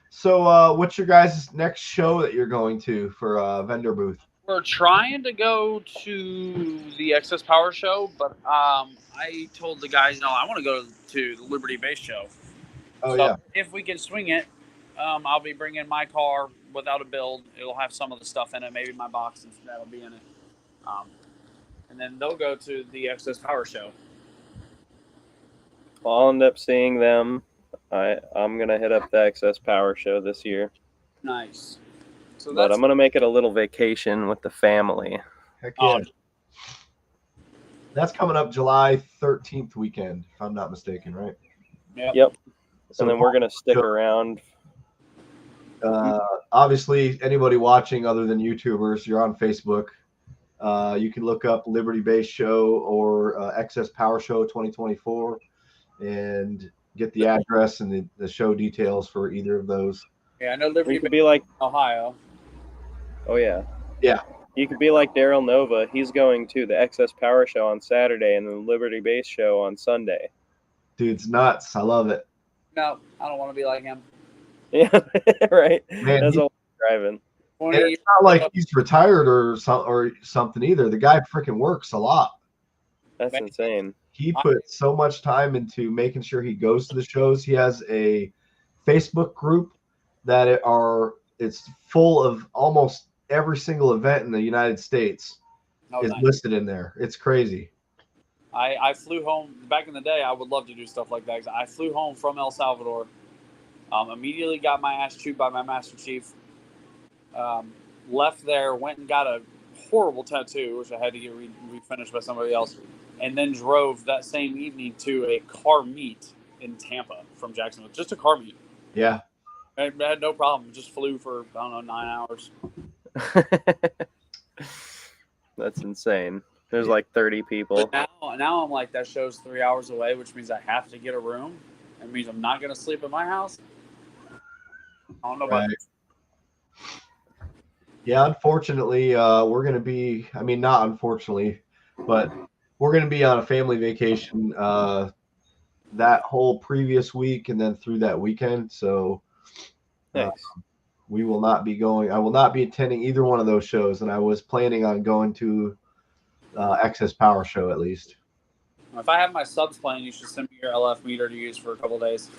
So what's your guys' next show that you're going to for vendor booth? We're trying to go to the Excess Power Show, but I told the guys, no, I want to go to the Liberty Base Show. Oh, so yeah. if we can swing it, I'll be bringing my car without a build. It'll have some of the stuff in it, maybe my box and that'll be in it. And then they'll go to the Excess Power Show. Well, I'll end up seeing them. I'm gonna hit up the Excess Power Show this year. Nice. So But I'm gonna make it a little vacation with the family. Heck yeah. Oh. That's coming up July 13th weekend, if I'm not mistaken, right? Yep. So And then we're gonna stick around. Obviously, anybody watching other than YouTubers, you're on Facebook. You can look up Liberty Base Show or Excess Power Show 2024 and get the address and the show details for either of those. Yeah, I know Liberty You could Base be like, Ohio. oh yeah. Yeah. You could be like Daryl Nova. He's going to the Excess Power Show on Saturday and the Liberty Base Show on Sunday. Dude's nuts. I love it. No, I don't want to be like him. Yeah, right. Man, That's all driving. And it's not like he's retired or something either. The guy freaking works a lot. That's insane. He put so much time into making sure he goes to the shows. He has a Facebook group that it's full of almost every single event in the United States is listed in there. It's crazy. I flew home back in the day. I would love to do stuff like that. I flew home from El Salvador. Immediately got my ass chewed by my Master Chief. Left there, went and got a horrible tattoo, which I had to get refinished by somebody else, and then drove that same evening to a car meet in Tampa from Jacksonville. Just a car meet. Yeah. I had no problem. Just flew for, I don't know, 9 hours. That's insane. There's like 30 people. But now I'm like, that show's 3 hours away, which means I have to get a room. It means I'm not going to sleep at my house. I don't know about Right. Yeah, unfortunately, we're going to be, I mean, not unfortunately, but we're going to be on a family vacation that whole previous week and then through that weekend. So Nice. we will not be going, I will not be attending either one of those shows. And I was planning on going to Excess Power Show at least. If I have my subs plan, you should send me your LF meter to use for a couple days.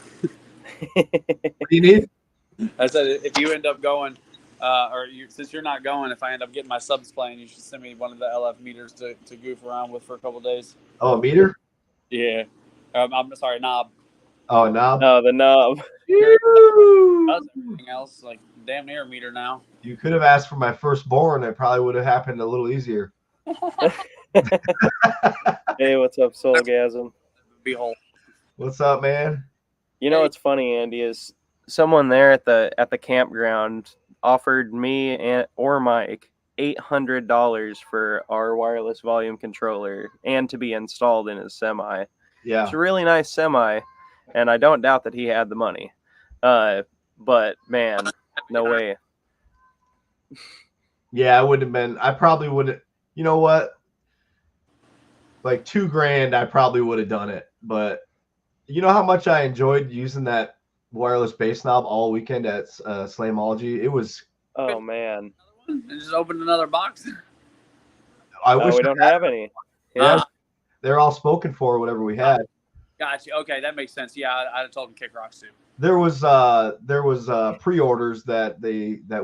What do you need? I said, if you end up going, since you're not going, if I end up getting my subs playing, you should send me one of the LF meters to goof around with for a couple days. Oh, a meter? Yeah. I'm sorry, knob. Oh, knob? No, the knob. Does everything else, like damn near a meter now. You could have asked for my firstborn. It probably would have happened a little easier. Hey, what's up, Soulgasm? Behold. What's up, man? You know what's funny, Andy, is someone there at the campground offered me or Mike $800 for our wireless volume controller and to be installed in his semi. Yeah. It's a really nice semi, and I don't doubt that he had the money. But man, no way. Yeah, I would have been. I probably would. You know what? Like $2,000, I probably would have done it. But you know how much I enjoyed using that wireless bass knob all weekend at Slamology? It was. Oh man. And just opened another box. I wish we don't have any. Yeah. Yeah. They're all spoken for, whatever we had. Gotcha. Okay, that makes sense. Yeah, I'd have told them Kick Rocks too. There was pre-orders that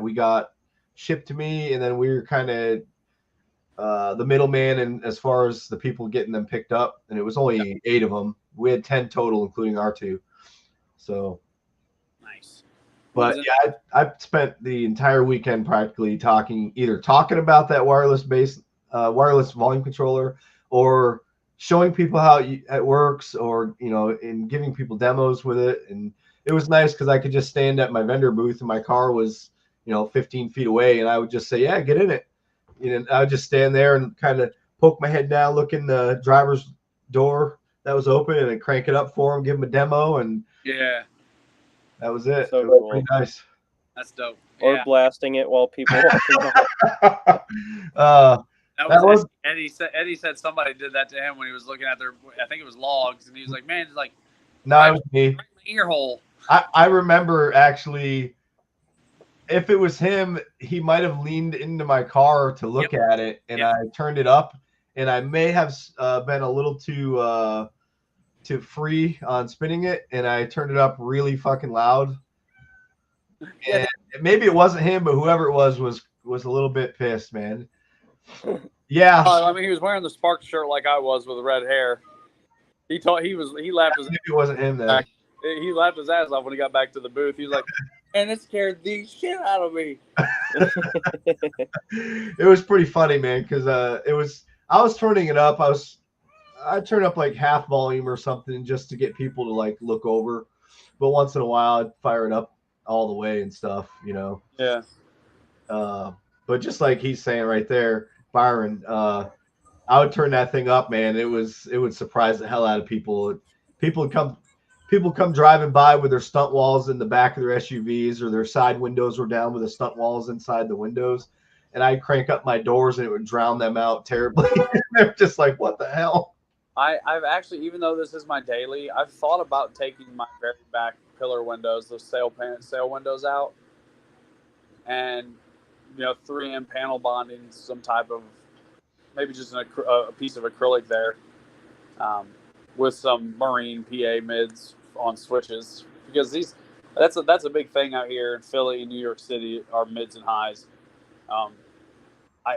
we got shipped to me, and then we were kind of the middleman, and as far as the people getting them picked up, and it was only 8 of them. We had 10 total, including our 2. So Nice. but yeah, I spent the entire weekend practically talking about that wireless volume controller, or showing people how it works, or in giving people demos with it. And it was nice because I could just stand at my vendor booth, and my car was 15 feet away, and I would just say, yeah, get in it. I would just stand there and kind of poke my head down, look in the driver's door that was open, and then crank it up for them, give them a demo, and yeah, that was it. So It was cool. pretty nice. that's dope. Or Yeah. blasting it while people walking by. That was was- Eddie said somebody did that to him when he was looking at I think it was logs, and he was like, man, it's like No, it was me. right in my ear hole. I remember actually, if it was him, he might have leaned into my car to look at it, and I turned it up, and I may have been a little too free on spinning it, and I turned it up really fucking loud. And maybe it wasn't him, but whoever it was a little bit pissed, man. Yeah. I mean, he was wearing the Sparks shirt like I was with red hair. He laughed his Maybe it wasn't him then. he laughed his ass off when he got back to the booth. He was like, and it scared the shit out of me. It was pretty funny, man, because I was turning it up. I turned up like half volume or something just to get people to like look over. But once in a while I'd fire it up all the way and stuff, Yeah. But just like he's saying right there, Byron, I would turn that thing up, man. It would surprise the hell out of people. People come driving by with their stunt walls in the back of their SUVs, or their side windows were down with the stunt walls inside the windows, and I'd crank up my doors and it would drown them out terribly. They're just like, what the hell? I've actually, even though this is my daily, I've thought about taking my very back pillar windows, those sail windows out, and 3M panel bonding some type of, maybe just a piece of acrylic there, with some marine PA mids on switches, because that's a big thing out here in Philly and New York City, are mids and highs.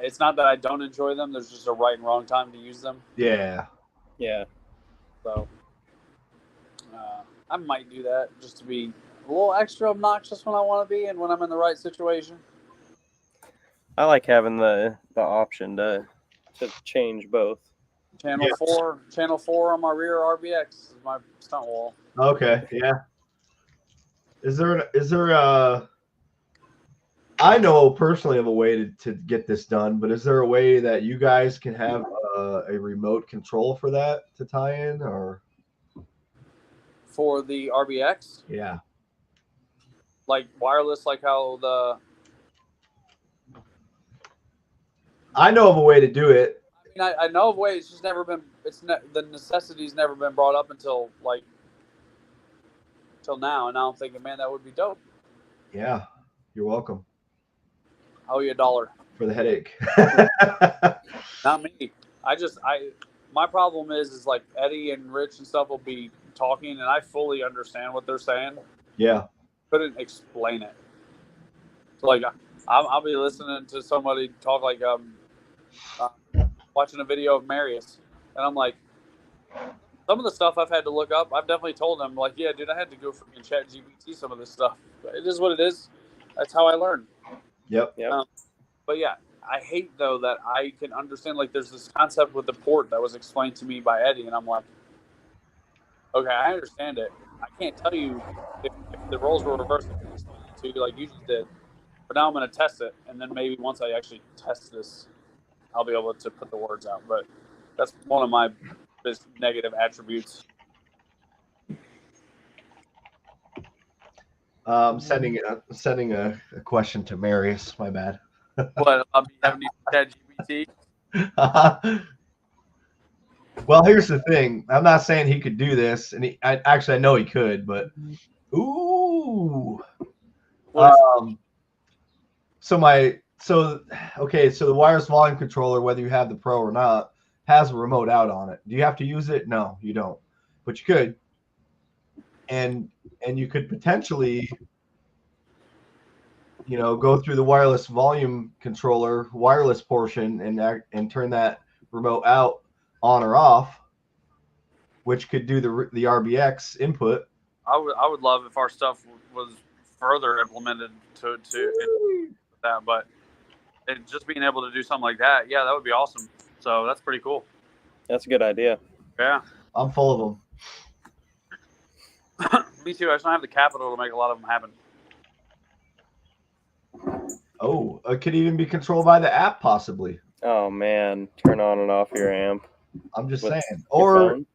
It's not that I don't enjoy them. There's just a right and wrong time to use them. Yeah. Yeah. So I might do that just to be a little extra obnoxious when I want to be, and when I'm in the right situation. I like having the option to change both. Channel 4 on my rear RBX is my stunt wall. Okay. Yeah. Is there I know personally of a way to get this done, but is there a way that you guys can have a remote control for that to tie in, or? For the RBX, Yeah. like wireless, like how I know of a way to do it. I know of ways. It's just never been. The necessity's never been brought up until now, and now I'm thinking, man, that would be dope. Yeah. You're welcome I owe you $1 for the headache. Not me. My problem is like Eddie and Rich and stuff will be talking, and I fully understand what they're saying. Yeah. Couldn't explain it. So like I'll be listening to somebody talk like watching a video of Marius, and I'm like, some of the stuff I've had to look up, I've definitely told them, like, yeah, dude, I had to go freaking ChatGPT some of this stuff. It is what it is. That's how I learn. Yep. But yeah, I hate though that I can understand, like, there's this concept with the port that was explained to me by Eddie, and I'm like, okay, I understand it. I can't tell you if the roles were reversed to you like you just did. But now I'm going to test it, and then maybe once I actually test this, I'll be able to put the words out. But that's one of my biggest negative attributes. Sending a question to Marius. My bad. But I'll be having to ChatGPT. Well, here's the thing. I'm not saying he could do this, and I know he could, but ooh. So my So the wireless volume controller, whether you have the Pro or not, has a remote out on it. Do you have to use it? No, you don't. But you could. And you could potentially, go through the wireless volume controller wireless portion and turn that remote out on or off, which could do the RBX input. I would love if our stuff was further implemented to that, but just being able to do something like that, yeah, that would be awesome. So that's pretty cool. That's a good idea. Yeah. I'm full of them. Me too. I just don't have the capital to make a lot of them happen. Oh, it could even be controlled by the app, possibly. Oh man, turn on and off your amp. I'm just With saying, your phone?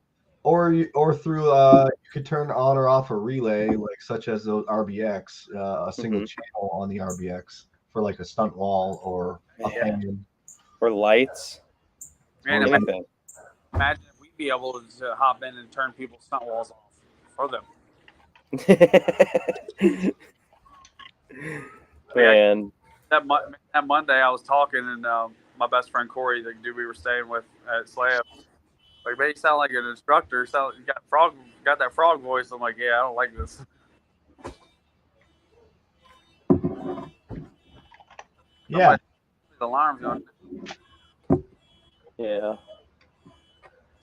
or through you could turn on or off a relay, like such as those RBX, a single channel on the RBX for like a stunt wall or a fan. Or lights. Man, Or anything. imagine if we'd be able to hop in and turn people's stunt walls off for them. Man, That Monday I was talking, and my best friend Corey, the dude we were staying with at Slab, like, man, you sound like an instructor. You got that frog voice. I'm like, yeah, I don't like this. Yeah. The alarm's going. yeah.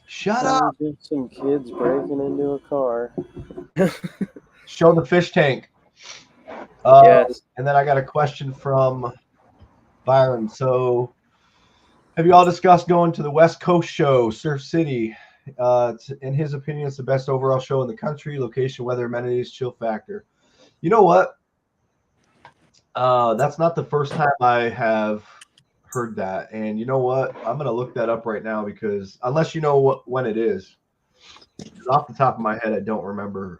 Shut up. Some kids breaking into a car. Show the fish tank. Yes. And then I got a question from Byron. So, have you all discussed going to the West Coast show, Surf City? In his opinion, it's the best overall show in the country. Location, weather, amenities, chill factor. You know what? That's not the first time I have heard that. And you know what? I'm going to look that up right now, because unless you know when it is. Off the top of my head, I don't remember.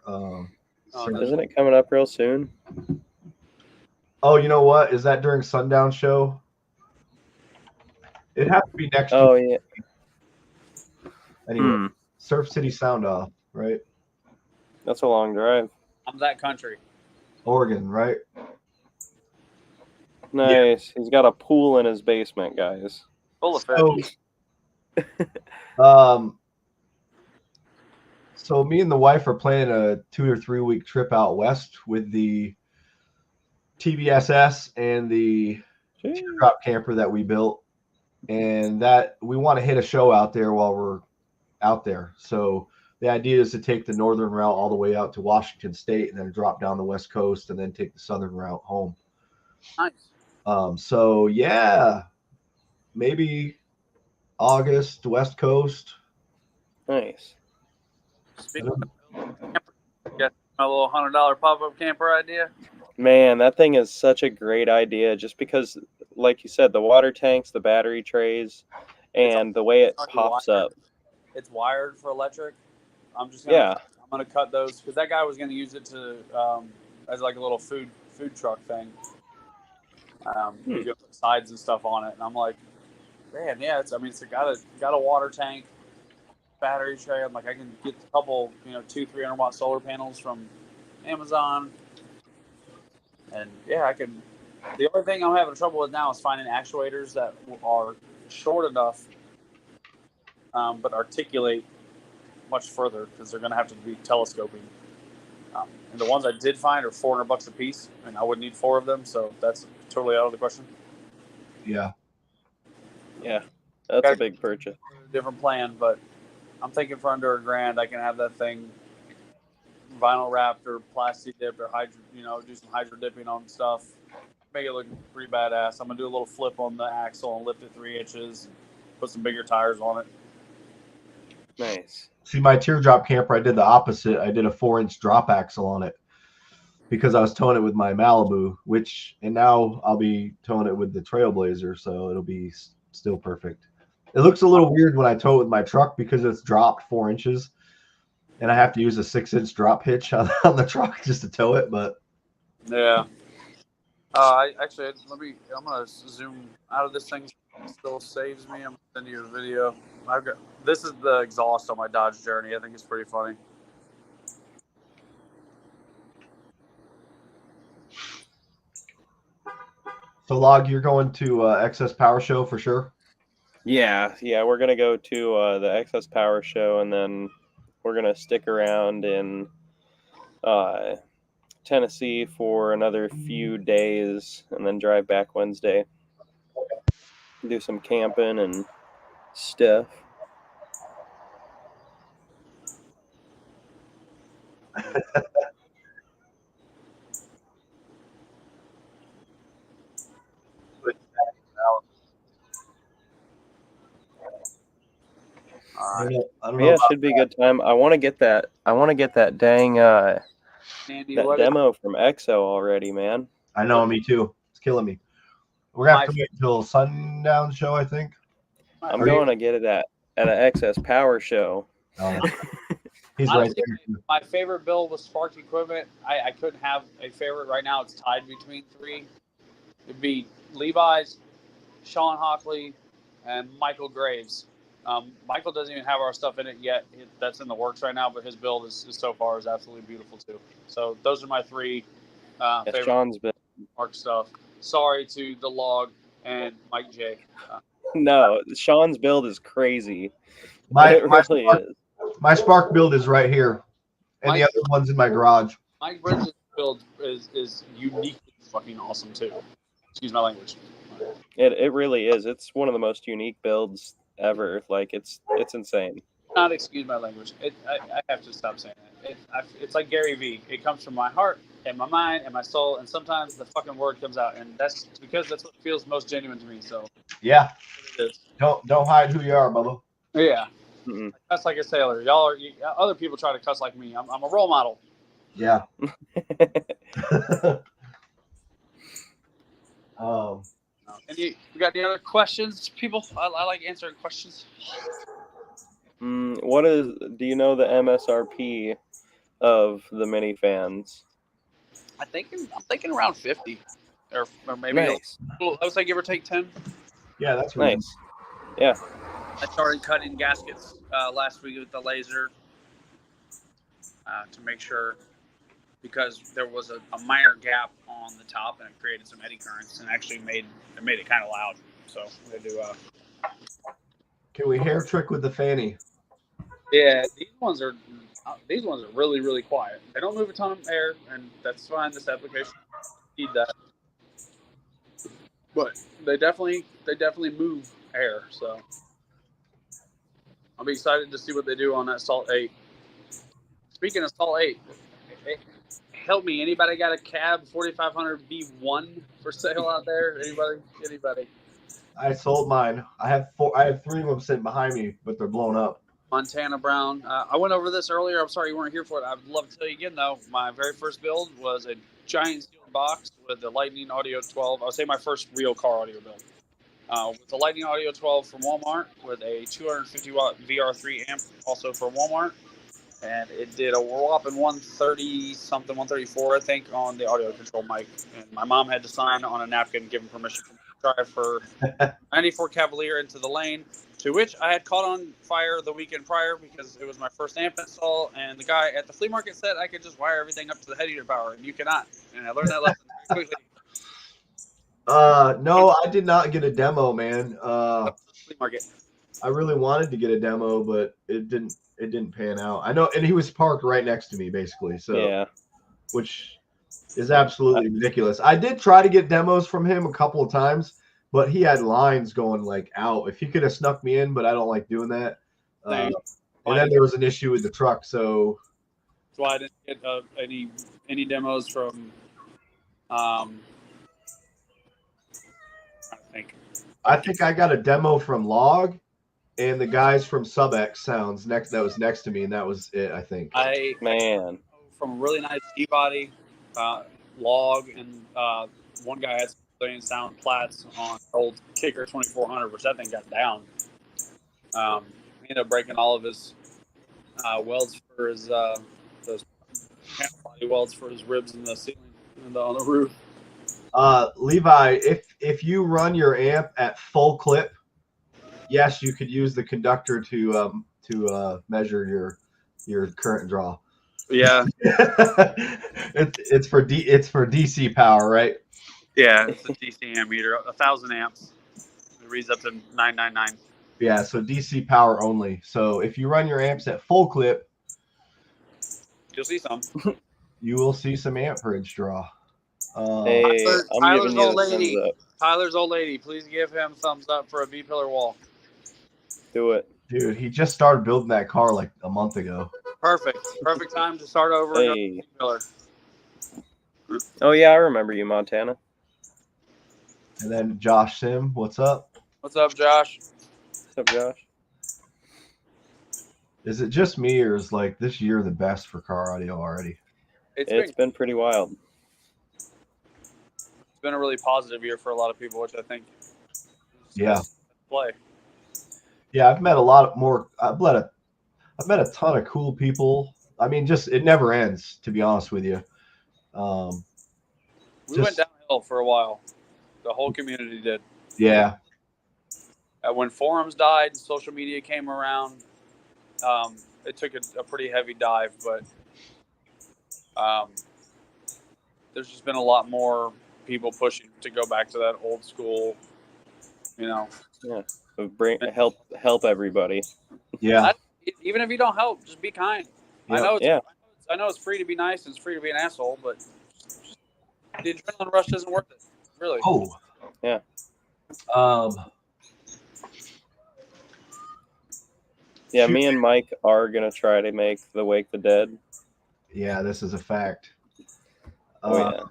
Isn't it coming up real soon? Oh, you know what? Is that during Sundown show? It'd have to be next Oh, year. yeah. Anyway, Surf City Sound Off, right? That's a long drive. I'm that country. Oregon, right? Nice. He's got a pool in his basement, guys. Full of fish. So me and the wife are planning a 2 or 3 week trip out west with the TBSS and the teardrop camper that we built, and that we want to hit a show out there while we're out there. So the idea is to take the northern route all the way out to Washington State, and then drop down the west coast, and then take the southern route home. Nice. So yeah, maybe August, West Coast. Nice. Speaking of camper, got my little $100 pop-up camper idea. Man, that thing is such a great idea, just because, like you said, the water tanks, the battery trays, and the way it pops up. It's wired for electric. I'm gonna cut those, because that guy was gonna use it to as like a little food truck thing. You can put sides and stuff on it, and I'm like, man, yeah, it's got a water tank, battery tray. I'm like, I can get a couple, 200-300 watt solar panels from Amazon, and yeah, I can. The only thing I'm having trouble with now is finding actuators that are short enough, but articulate much further, because they're going to have to be telescoping. And the ones I did find are $400 a piece, and I would need 4 of them, so that's totally out of the question. Yeah. Yeah, that's a big purchase. Different plan, but I'm thinking for under $1,000, I can have that thing vinyl wrapped or plastic dipped or do some hydro dipping on stuff, make it look pretty badass. I'm gonna do a little flip on the axle and lift it 3 inches, put some bigger tires on it. Nice. See, my teardrop camper, I did the opposite. I did a 4-inch drop axle on it, because I was towing it with my Malibu, and now I'll be towing it with the Trailblazer, so it'll be still perfect. It looks a little weird when I tow it with my truck, because it's dropped 4 inches, and I have to use a 6-inch drop hitch on the truck just to tow it. But yeah, I'm gonna zoom out of this thing. It still saves me. I'm gonna send you a video. This is the exhaust on my Dodge Journey. I think it's pretty funny. So Log, you're going to Excess Power Show for sure. Yeah, we're gonna go to the Excess Power Show, and then we're gonna stick around in Tennessee for another few days, and then drive back Wednesday. Do some camping and stuff. I don't know Yeah, it about should be a good time. I want to get that. I want to get that dang Andy, that what demo from EXO already, man. I know, me too. It's killing me. We're gonna have to wait until Sundown Show, I think. I'm Are you- going to get it at an Excess Power Show. He's Honestly, right there. my favorite build was Sparked Equipment. I couldn't have a favorite right now. It's tied between three. It'd be Levi's, Sean Hockley, and Michael Graves. Michael doesn't even have our stuff in it yet. That's in the works right now, but his build is so far is absolutely beautiful too. So those are my three favorite Sean's been Mark stuff. Sorry to the Log and Mike J. no. Sean's build is crazy. My It really is. my Spark build is right here, and the Mike- other one's in my garage. Mike Bridges' build is uniquely fucking awesome too. Excuse my language. It really is. It's one of the most unique builds ever. Like it's insane. Not excuse my language. I have to stop saying that. It's like Gary Vee. It comes from my heart and my mind and my soul, and sometimes the fucking word comes out, and that's because that's what feels most genuine to me. So Yeah, it is. don't hide who you are, Bubba. Yeah, Mm-mm. cuss like a sailor. Y'all are. Other people try to cuss like me. I'm a role model. Yeah. We got any other questions, people? I like answering questions. What is? Do you know the MSRP of the minifans? I'm thinking around 50, or maybe Nice, I would say give or take 10. Yeah, that's right. nice. Yeah, I started cutting gaskets last week with the laser to make sure, because there was a minor gap on the top and it created some eddy currents and actually made it kind of loud. So we had to. Can we hair trick with the fanny? Yeah, these ones are really, really quiet. They don't move a ton of air, and that's fine. This application need that, but they definitely move air. So I'll be excited to see what they do on that Salt 8. Speaking of Salt 8, help me. Anybody got a cab 4500 V1 for sale out there? Anybody? I sold mine. I have 3 of them sitting behind me, but they're blown up. Montana Brown. I went over this earlier. I'm sorry you weren't here for it. I'd love to tell you again, though. My very first build was a giant steel box with the Lightning Audio 12. I would say my first real car audio build. With the Lightning Audio 12 from Walmart with a 250 watt VR3 amp, also from Walmart. And it did a whopping 130 something, 134, I think, on the audio control mic. And my mom had to sign on a napkin, giving permission to drive for 94 Cavalier into the lane, to which I had caught on fire the weekend prior because it was my first amp install. And the guy at the flea market said I could just wire everything up to the head heater power, and you cannot. And I learned that lesson very quickly. No, I did not get a demo, man. Flea market. I really wanted to get a demo, but it didn't pan out. I know, and he was parked right next to me, basically. So, yeah. Which is absolutely ridiculous. I did try to get demos from him a couple of times, but he had lines going like out. If he could have snuck me in, but I don't like doing that. And then there was an issue with the truck, so that's why I didn't get any demos from. I think I got a demo from Log and the guys from SubX Sounds that was next to me, and that was it, I think. Man. From a really nice E-body, Log, and one guy had some sound plats on old Kicker 2400, which that thing got down. He ended up breaking all of his welds for his those panel body welds for his ribs in the ceiling and on the roof. Levi, if you run your amp at full clip, yes, you could use the conductor to measure your current draw. Yeah, it's for DC power, right? Yeah, it's a DC amp meter, 1,000 amps. It reads up to 999. Yeah, so DC power only. So if you run your amps at full clip, You'll see some. you will see some amperage draw. Hey, I'm Tyler's giving you old the thumbs lady. up. Tyler's old lady. Please give him thumbs up for a B-pillar wall. Do it. Dude, he just started building that car like a month ago. Perfect. Perfect time to start over and go Hey. B-pillar. Oh yeah, I remember you, Montana. And then Josh Sim, what's up? What's up, Josh? What's up, Josh? Is it just me, or is like this year the best for car audio already? It's been pretty wild. It's been a really positive year for a lot of people, which I think is Yeah. play. Yeah, I've met a lot more. I've met a ton of cool people. I mean, just it never ends, to be honest with you. We went downhill for a while. The whole community did. Yeah, When forums died and social media came around, it took a pretty heavy dive, but there's just been a lot more people pushing to go back to that old school, Yeah. So help everybody. yeah, even if you don't help, just be kind. Yeah. I know it's free to be nice and it's free to be an asshole, but the adrenaline rush isn't worth it. Really. Oh, Yeah. Yeah, me and Mike are gonna try to make the Wake the Dead. Yeah, this is a fact. Oh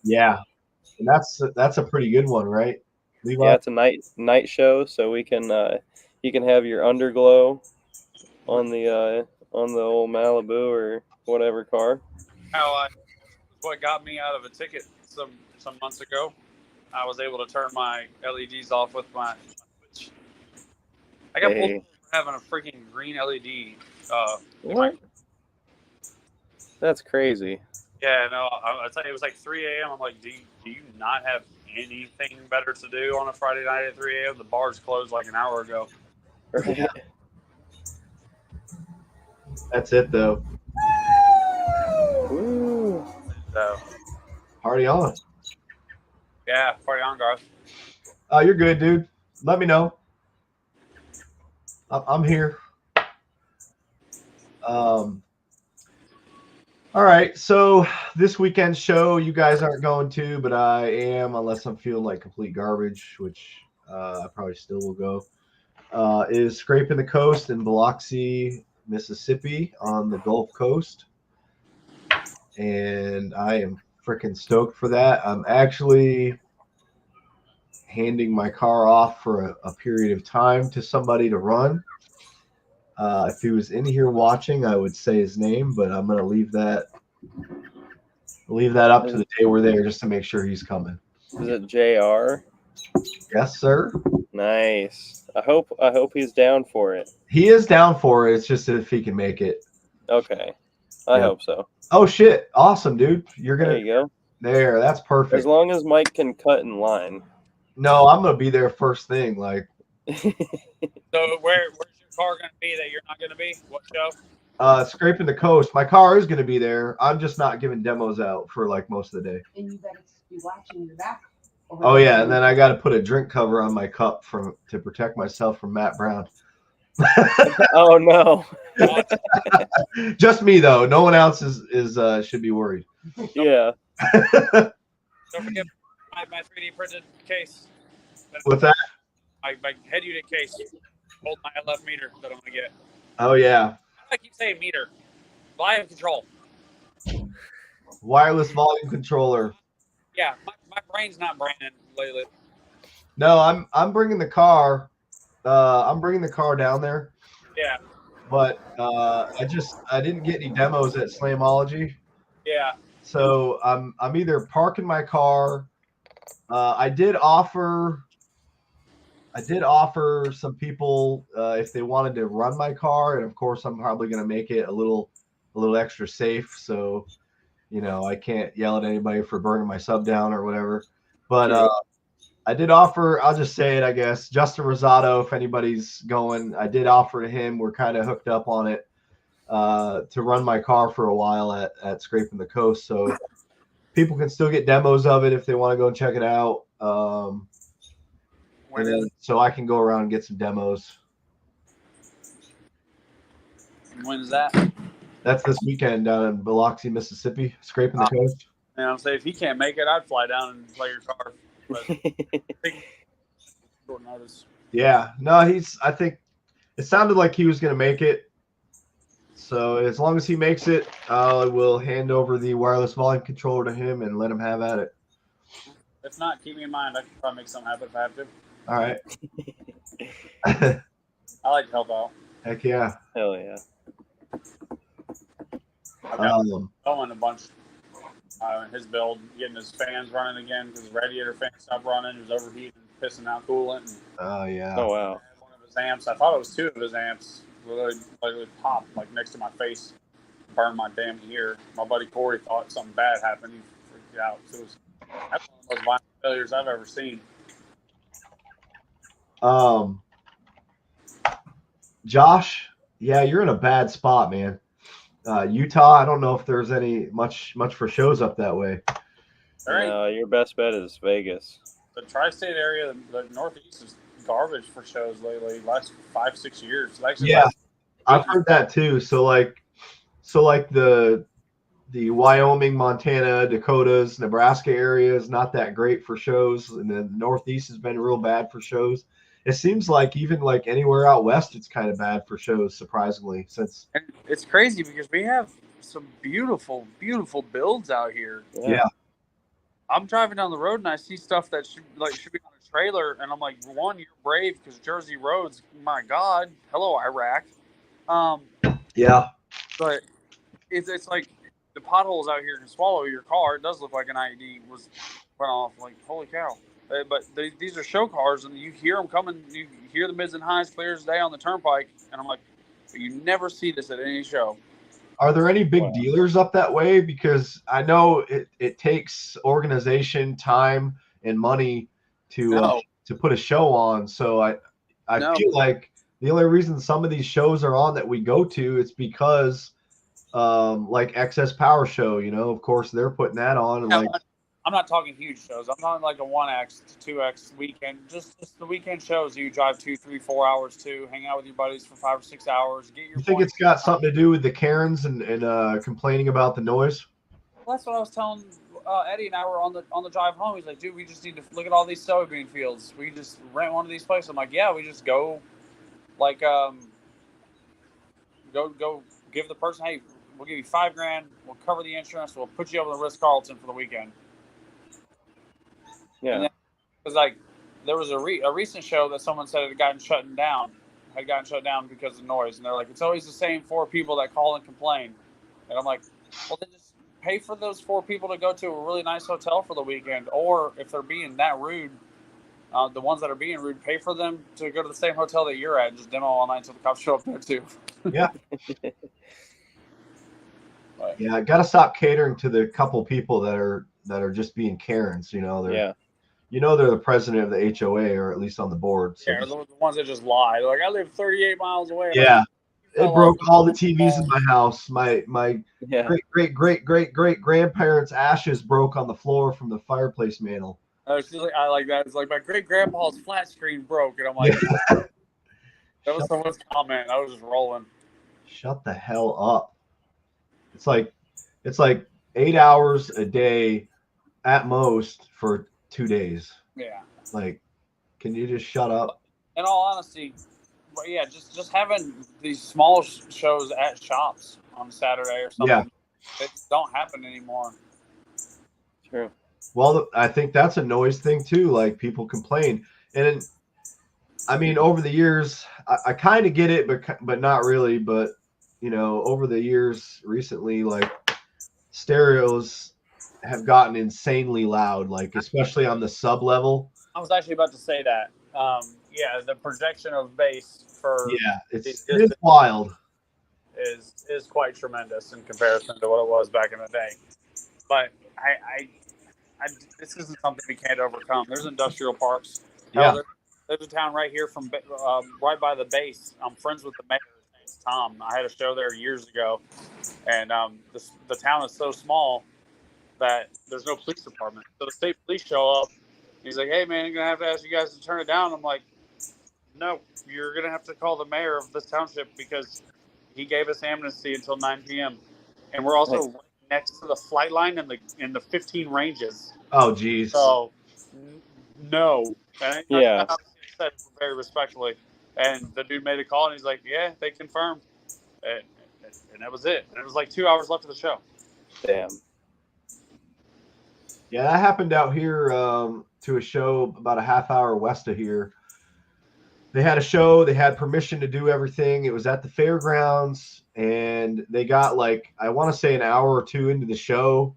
Yeah, and that's a pretty good one, right, Levi? yeah, it's a night show, so we can you can have your underglow on the old Malibu or whatever car. What got me out of a ticket some months ago, I was able to turn my LEDs off with my Switch. I got pulled for having a freaking green LED. What? That's crazy. Yeah, no, I tell you, it was like 3 a.m. I'm like, do you not have anything better to do on a Friday night at 3 a.m.? The bars closed like an hour ago. Right. That's it though. Woo. So, Party on. yeah, party on, guys. You're good, dude. Let me know. I'm here. All right, so this weekend's show you guys aren't going to, but I am, unless I'm feeling like complete garbage, which I probably still will go, is Scraping the Coast in Biloxi, Mississippi on the Gulf Coast. And I am freaking stoked for that. I'm actually handing my car off for a period of time to somebody to run. If he was in here watching, I would say his name, but I'm going to leave that up to the day we're there just to make sure he's coming. Is it JR? Yes, sir. Nice. I hope he's down for it. He is down for it. It's just if he can make it. Okay. I hope so. Oh, shit. Awesome, dude. You're going to. There you go. There. That's perfect. As long as Mike can cut in line. No, I'm going to be there first thing. Like. So where's your car going to be that you're not going to be? What show? Scraping the Coast. My car is going to be there. I'm just not giving demos out for like most of the day. And you better be watching your back. Oh yeah, and then I got to put a drink cover on my cup to protect myself from Matt Brown. Oh no. Just me though. No one else is should be worried. Yeah. Don't forget my 3D printed case. What's that? My head unit case. Hold my LF meter that I'm going to get. Oh yeah. I keep saying meter. Volume control. Wireless volume controller. Yeah, my brain's not braining lately. No, I'm bringing the car. I'm bringing the car down there. Yeah. But I didn't get any demos at Slamology. Yeah. So I'm either parking my car. I did offer some people if they wanted to run my car, and of course I'm probably going to make it a little extra safe. So, I can't yell at anybody for burning my sub down or whatever. But I did offer. I'll just say it, I guess. Justin Rosado, if anybody's going, I did offer to him. We're kind of hooked up on it to run my car for a while at Scraping the Coast. So people can still get demos of it if they want to go and check it out. When And is then, so I can go around and get some demos. When's that? That's this weekend down in Biloxi, Mississippi, scraping the coast. You know, say if he can't make it, I'd fly down and play your car. But short notice. Yeah, no, I think it sounded like he was going to make it. So as long as he makes it, I will hand over the wireless volume controller to him and let him have at it. If not, keep me in mind. I can probably make something happen if I have to. All right. I like to help out. Heck yeah. Hell yeah. I've got Um, a bunch. His build, getting his fans running again because his radiator fan stopped running. He was overheating, pissing out coolant. And oh yeah. Oh wow. one of his amps, I thought it was two of his amps, literally popped like next to my face, burned my damn ear. My buddy Corey thought something bad happened. He freaked out. So that's one of the most violent failures I've ever seen. Josh, yeah, you're in a bad spot, man. Utah, I don't know if there's any much for shows up that way. All right. No, your best bet is Vegas. The tri-state area, the Northeast is garbage for shows lately. Last 5-6 years. Actually, Yeah, I've heard that too. So like the Wyoming, Montana, Dakotas, Nebraska area is not that great for shows, and then the Northeast has been real bad for shows. It seems like even like anywhere out west, it's kind of bad for shows. Surprisingly, since and it's crazy because we have some beautiful, beautiful builds out here. Yeah. I'm driving down the road and I see stuff that should be on a trailer, and I'm like, one, you're brave because Jersey roads, my God, hello Iraq. yeah, But it's like the potholes out here can swallow your car. It does look like an IED went off. Like, holy cow! But these are show cars, and you hear them coming. You hear the mids and highs clear as day on the turnpike, and I'm like, but you never see this at any show. Are there any big dealers up that way? Because I know it takes organization, time, and money to put a show on. So I feel like the only reason some of these shows are on that we go to, it's because like Excess Power Show, of course they're putting that on. And I'm not talking huge shows. I'm talking like a 1X to 2X weekend. Just the weekend shows you drive 2, 3, 4 hours to hang out with your buddies for 5 or 6 hours. Get your. You think it's got something to do with the Karens and complaining about the noise? Well, that's what I was telling Eddie and I were on the drive home. He's like, dude, we just need to look at all these soybean fields. We just rent one of these places. I'm like, yeah, we just go, like, go give the person, hey, we'll give you $5,000. We'll cover the insurance. We'll put you over the Ritz-Carlton for the weekend. Yeah. Because like there was a recent show that someone said had gotten shut down because of noise, and they're like, it's always the same 4 people that call and complain. And I'm like, well, then just pay for those 4 people to go to a really nice hotel for the weekend, or if they're being that rude, the ones that are being rude, pay for them to go to the same hotel that you're at and just demo all night until the cops show up there too. Yeah. Yeah, I gotta stop catering to the couple people that are just being Karens. They're they're the president of the HOA, or at least on the board. So Yeah, the ones that just lie. They're like, I live 38 miles away. Yeah, it broke all the TVs in my house. My great grandparents' ashes broke on the floor from the fireplace mantle. I like that. It's like my great grandpa's flat screen broke, and I'm like, that was someone's comment. I was just rolling. Shut the hell up! It's like 8 hours a day at most for 2 days. Yeah. Like, can you just shut up? In all honesty, but yeah, just having these small shows at shops on Saturday or something. Yeah. It don't happen anymore. True. Well, I think that's a noise thing too. Like, people complain, and I mean, over the years, I kind of get it, but not really. But over the years, recently, like, stereos have gotten insanely loud, like especially on the sub level. I was actually about to say that. Yeah, the projection of bass for it's wild. Is quite tremendous in comparison to what it was back in the day. But I this isn't something we can't overcome. There's industrial parks. Yeah. There's a town right here from right by the base. I'm friends with the mayor. His name's Tom. I had a show there years ago, and the town is so small. that there's no police department. So the state police show up. He's like, "Hey man, I'm gonna have to ask you guys to turn it down." I'm like, "No, you're gonna have to call the mayor of this township because he gave us amnesty until 9 p.m. and we're also right next to the flight line in the 15 ranges." Oh, geez. So no. And Yeah. I said it very respectfully, and the dude made a call and he's like, "Yeah, they confirmed," and that was it. And it was like 2 hours left of the show. Damn. Yeah, that happened out here to a show about a half hour west of here. They had a show. They had permission to do everything. It was at the fairgrounds, and they got like, I want to say an hour or two into the show,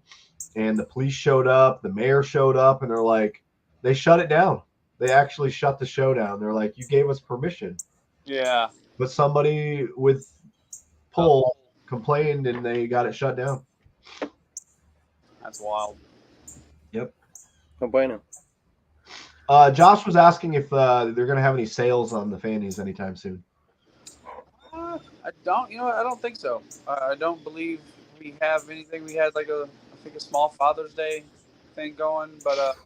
and the police showed up. The mayor showed up, and they're like, they shut it down. They actually shut the show down. They're like, you gave us permission. Yeah. But somebody with pull complained, and they got it shut down. That's wild. No bueno. Josh was asking if they're going to have any sales on the fannies anytime soon. I don't think so. I don't believe we have anything. We had like I think a small Father's Day thing going, but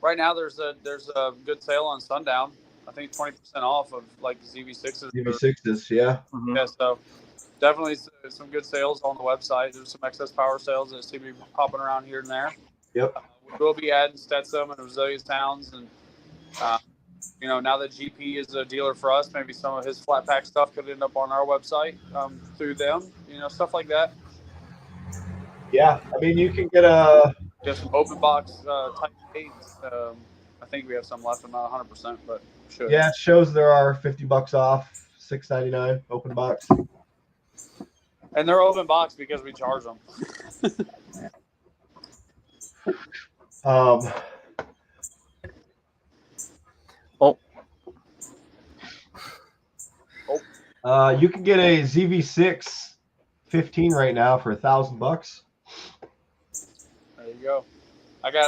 right now there's a good sale on Sundown. I think 20% off of like ZV6s. ZV6s, yeah. Mm-hmm. Yeah, so definitely some good sales on the website. There's some excess power sales that seem to be popping around here and there. Yep. We will be adding Stetson and Resilience Towns, and now that GP is a dealer for us, maybe some of his flat pack stuff could end up on our website through them. Stuff like that. Yeah, I mean, you can get some open box type gates. I think we have some left. I'm not 100%, but should. Yeah, it shows there are $50 off, $6.99 open box. And they're open box because we charge them. You can get a ZV6 15 right now for $1,000. There you go.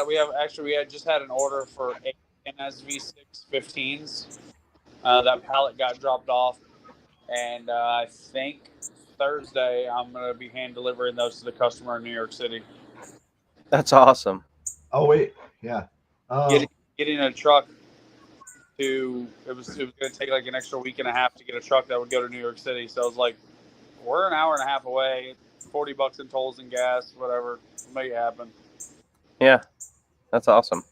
We had just had an order for 8 NSV6 15s. That pallet got dropped off, and I think Thursday I'm going to be hand delivering those to the customer in New York City. That's awesome. Oh wait, yeah. Getting a truck it was going to take like an extra week and a half to get a truck that would go to New York City. So I was like, we're an hour and a half away, $40 in tolls and gas, whatever. We'll make it happen. Yeah, that's awesome.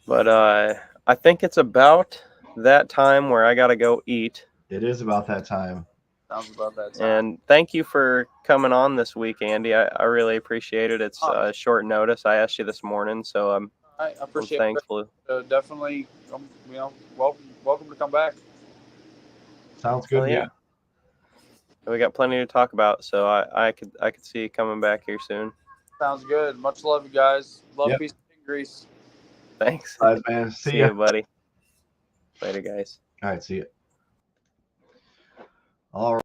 But I think it's about that time where I got to go eat. It is about that time. Sounds about that time. And thank you for coming on this week, Andy. I really appreciate it. It's short notice. I asked you this morning, so I'm appreciate thankful. Definitely, welcome to come back. Sounds good. Yeah. We got plenty to talk about, so I could see you coming back here soon. Sounds good. Much love, you guys. Love, peace, and grease. Thanks. Bye, man. See you, buddy. Later, guys. All right, see you. All right.